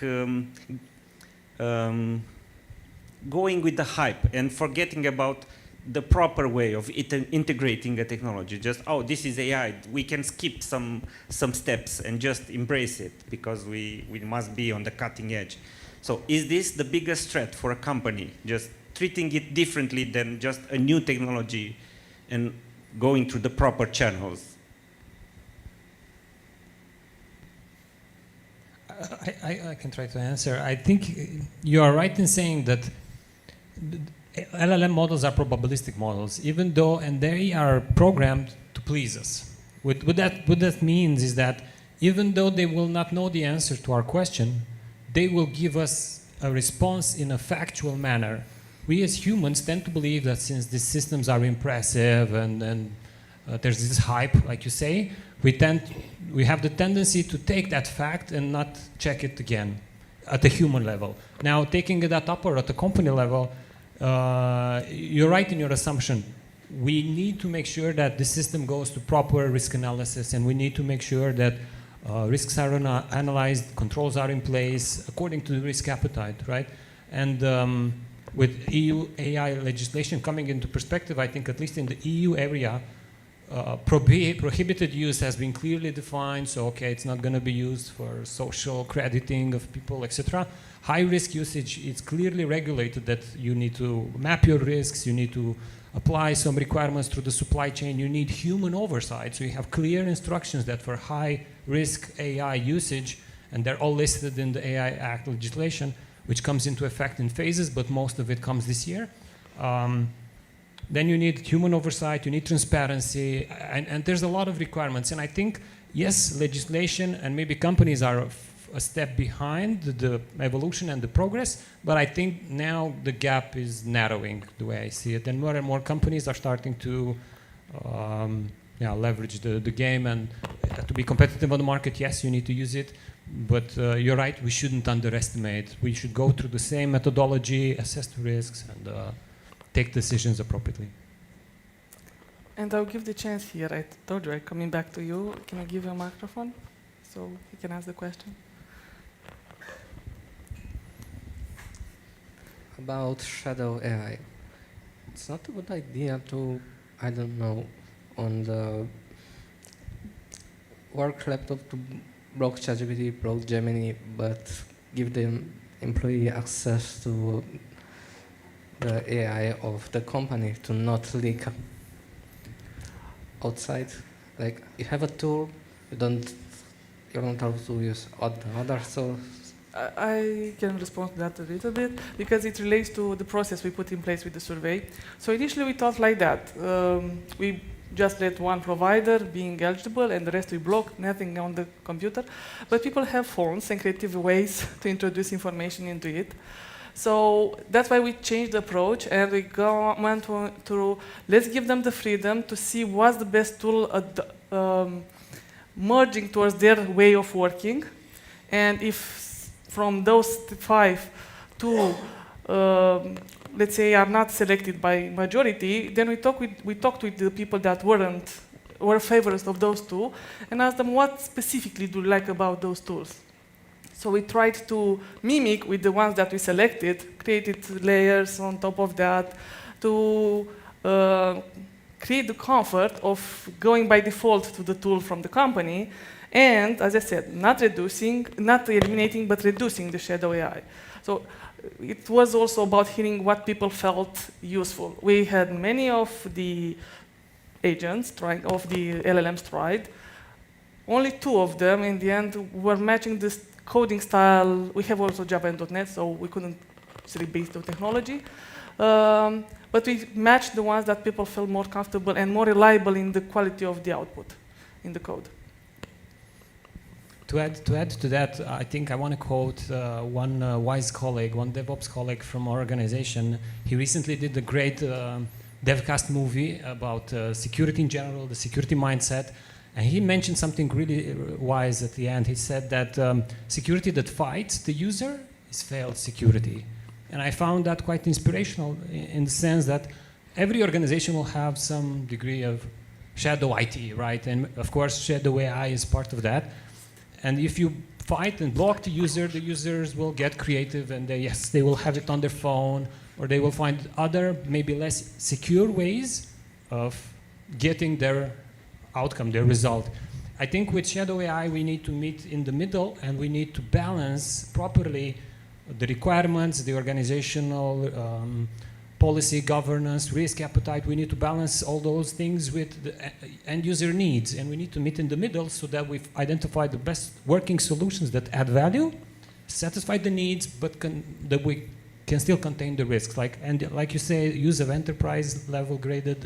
I: going with the hype and forgetting about the proper way of integrating a technology? Just, oh, this is AI, we can skip some steps and just embrace it because we must be on the cutting edge. So is this the biggest threat for a company, just treating it differently than just a new technology and going through the proper channels?
D: I can try to answer. I think you are right in saying that LLM models are probabilistic models, even though, and they are programmed to please us. What that means is that even though they will not know the answer to our question, they will give us a response in a factual manner. We as humans tend to believe that since these systems are impressive and there's this hype, like you say, we have the tendency to take that fact and not check it again at a human level. Now, taking that up or at the company level, you're right in your assumption. We need to make sure that the system goes to proper risk analysis, and we need to make sure that risks are analyzed, controls are in place according to the risk appetite, right? And with EU AI legislation coming into perspective, I think at least in the EU area, prohibited use has been clearly defined. So, okay, it's not going to be used for social crediting of people, etc. High risk usage, it's clearly regulated that you need to map your risks, you need to apply some requirements through the supply chain, you need human oversight. So you have clear instructions that for high risk AI usage, and they're all listed in the AI Act legislation, which comes into effect in phases, but most of it comes this year. Then you need human oversight, you need transparency, and there's a lot of requirements. And I think, yes, legislation and maybe companies are a step behind the evolution and the progress, but I think now the gap is narrowing the way I see it. And more companies are starting to leverage the game, and to be competitive on the market, yes, you need to use it. But you're right, we shouldn't underestimate. We should go through the same methodology, assess the risks, and take decisions appropriately.
C: And I'll give the chance here. I told you, coming back to you. Can I give you a microphone so you can ask the question?
F: About shadow AI. It's not a good idea to, I don't know, on the work laptop to block ChatGPT, block Gemini, but give the employee access to the AI of the company to not leak outside. Like, you have a tool, you don't have to use other tools.
C: I can respond to that a little bit because it relates to the process we put in place with the survey. So initially we thought like that. We just let one provider being eligible and the rest we block, nothing on the computer. But people have phones and creative ways to introduce information into it. So that's why we changed the approach and we went to let's give them the freedom to see what's the best tool merging towards their way of working. And if from those 5, 2, let's say, are not selected by majority, then we talked with the people that were favorites of those 2 and asked them what specifically do you like about those tools. So we tried to mimic with the ones that we selected, created layers on top of that to create the comfort of going by default to the tool from the company. And as I said, not eliminating, but reducing the shadow AI. So it was also about hearing what people felt useful. We had many of the agents trying, of the LLMs tried. Only 2 of them in the end were matching this coding style. We have also Java and .NET, so we couldn't really base the technology. But we matched the ones that people felt more comfortable and more reliable in the quality of the output in the code.
D: To add to that, I think I want to quote one wise colleague, one DevOps colleague from our organization. He recently did a great DevCast movie about security in general, the security mindset, and he mentioned something really wise at the end. He said that security that fights the user is failed security. And I found that quite inspirational in the sense that every organization will have some degree of shadow IT, right? And of course, shadow AI is part of that. And if you fight and block the users will get creative and they will have it on their phone, or they will find other, maybe less secure ways of getting their outcome, their result. I think with shadow AI, we need to meet in the middle and we need to balance properly the requirements, the organizational policy, governance, risk appetite. We need to balance all those things with the end user needs, and we need to meet in the middle so that we've identified the best working solutions that add value, satisfy the needs, but that we can still contain the risks. Like you say, use of enterprise level graded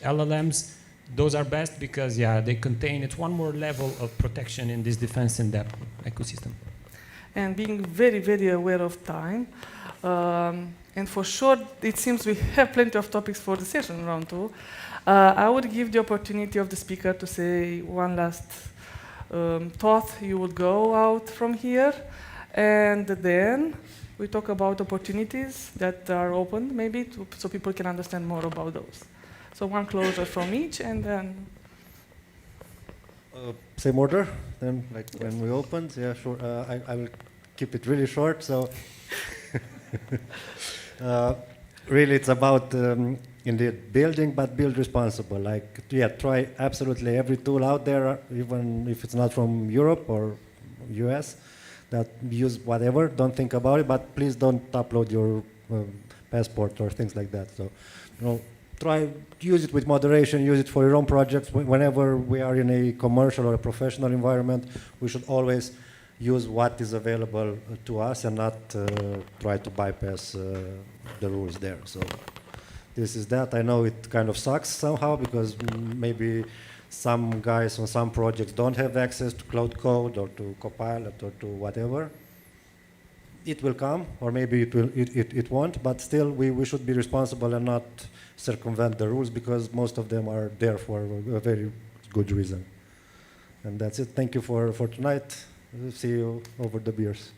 D: LLMs. Those are best because they contain, it's one more level of protection in this defense in depth ecosystem.
C: And being very, very aware of time. And for sure, it seems we have plenty of topics for the session round 2. I would give the opportunity of the speaker to say one last thought you would go out from here. And then we talk about opportunities that are open, maybe, so people can understand more about those. So one closure from each, and then...
E: Same order, then, like when we opened. Yeah, sure. I will keep it really short. So, really, it's about indeed building, but build responsible. Like, try absolutely every tool out there, even if it's not from Europe or US. That use whatever. Don't think about it, but please don't upload your passport or things like that. So, try use it with moderation. Use it for your own projects. Whenever we are in a commercial or a professional environment, we should always use what is available to us and not try to bypass the rules there. So this is that. I know it kind of sucks somehow because maybe some guys on some projects don't have access to Cloud Code or to Copilot or to whatever. It will come, or maybe it won't, but still we should be responsible and not circumvent the rules because most of them are there for a very good reason. And that's it. Thank you for tonight. We'll see you over the beers.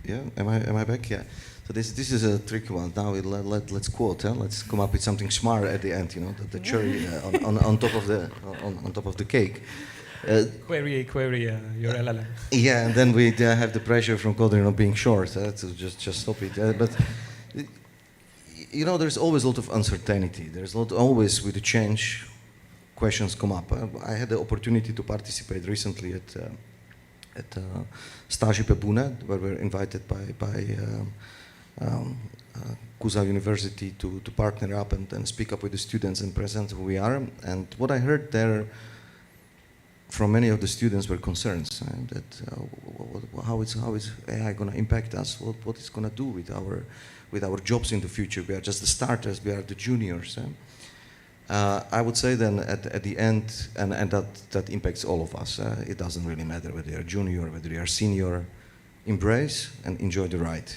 A: Yeah, am I back? Yeah. So this is a tricky one. Now let's quote. Let's come up with something smart at the end. The cherry on top of the cake.
D: Query your LLM.
A: Yeah, and then we have the pressure from Codrin of being short. So just stop it. But there's always a lot of uncertainty. There's always with the change, questions come up. I had the opportunity to participate recently at Staži Pebune, where we were invited by Kuza University to partner up and speak up with the students and present who we are. And what I heard there from many of the students were concerns that how is AI going to impact us? What it's going to do with our jobs in the future? We are just the starters. We are the juniors. I would say then at the end, and that impacts all of us. It doesn't really matter whether you're junior or whether you're senior. Embrace and enjoy the ride.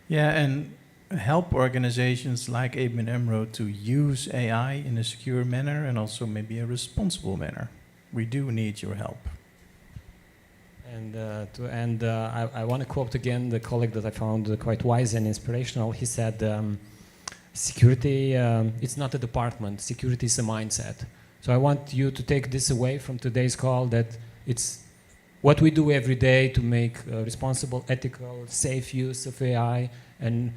B: Yeah, and help organizations like ABN AMRO to use AI in a secure manner and also maybe a responsible manner. We do need your help.
D: And to end, I want to quote again the colleague that I found quite wise and inspirational. He said, security, it's not a department, security is a mindset. So I want you to take this away from today's call, that it's what we do every day to make responsible, ethical, safe use of AI. And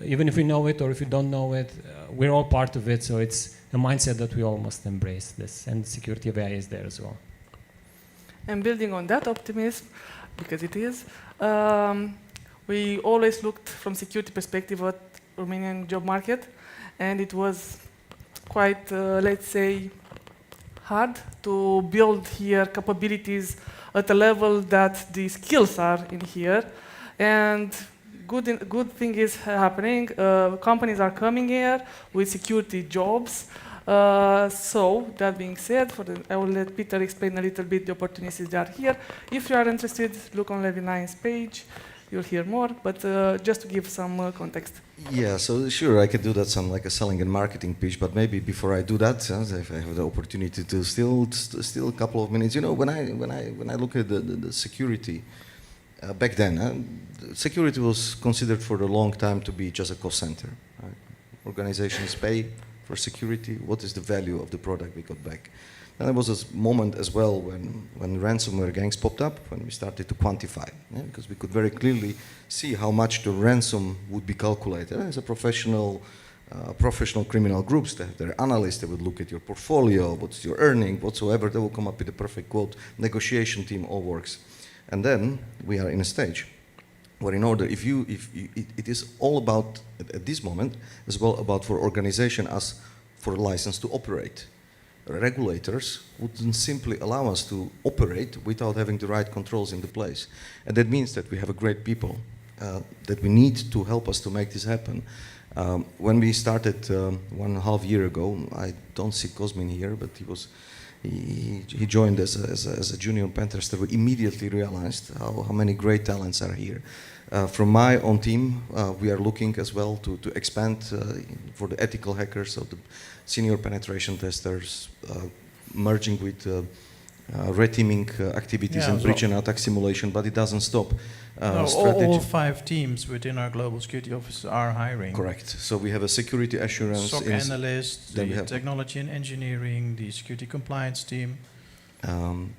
D: even if we know it or if we don't know it, we're all part of it. So it's a mindset that we all must embrace this. And security of AI is there as well.
C: And building on that optimism, because it is, we always looked from security perspective at Romanian job market, and it was quite, let's say, hard to build here capabilities at a level that the skills are in here. And good thing is happening. Companies are coming here with security jobs. So that being said, I will let Peter explain a little bit the opportunities that are here. If you are interested, look on Levi 9's page. You'll hear more, but just to give some context.
A: Yeah, so sure, I could do that some like a selling and marketing pitch, but maybe before I do that, if I have the opportunity to still a couple of minutes, you know, when I look at the security back then, security was considered for a long time to be just a cost center. Right? Organizations pay for security. What is the value of the product we got back? And there was a moment as well when ransomware gangs popped up, when we started to quantify, because we could very clearly see how much the ransom would be calculated. As a professional criminal groups, they have their analysts, they would look at your portfolio, what's your earning, whatsoever, they will come up with the perfect quote. Negotiation team all works. And then we are in a stage where in order, it is all about, at this moment, as well about for organization as for a license to operate. Regulators wouldn't simply allow us to operate without having the right controls in the place. And that means that we have a great people that we need to help us to make this happen. When we started 1.5 years ago, I don't see Cosmin here, but he joined as a junior pen tester. We immediately realized how many great talents are here. From my own team, we are looking as well to expand for the ethical hackers, so the senior penetration testers, merging with red teaming activities and breach and attack simulation, but it doesn't stop.
B: All 5 teams within our global security office are hiring.
A: Correct. So we have a security assurance.
B: SOC analyst,
A: then
B: the technology and engineering, the security compliance team.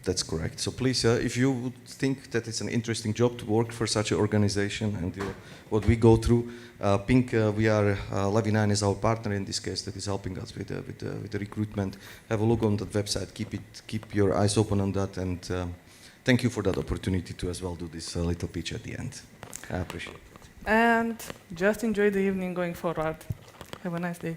A: That's correct. So please, if you would think that it's an interesting job to work for such an organization and what we go through, Pink, Levi 9 is our partner in this case that is helping us with the recruitment. Have a look on that website. Keep your eyes open on that, and thank you for that opportunity to as well do this little pitch at the end. I appreciate it.
C: And just enjoy the evening going forward. Have a nice day.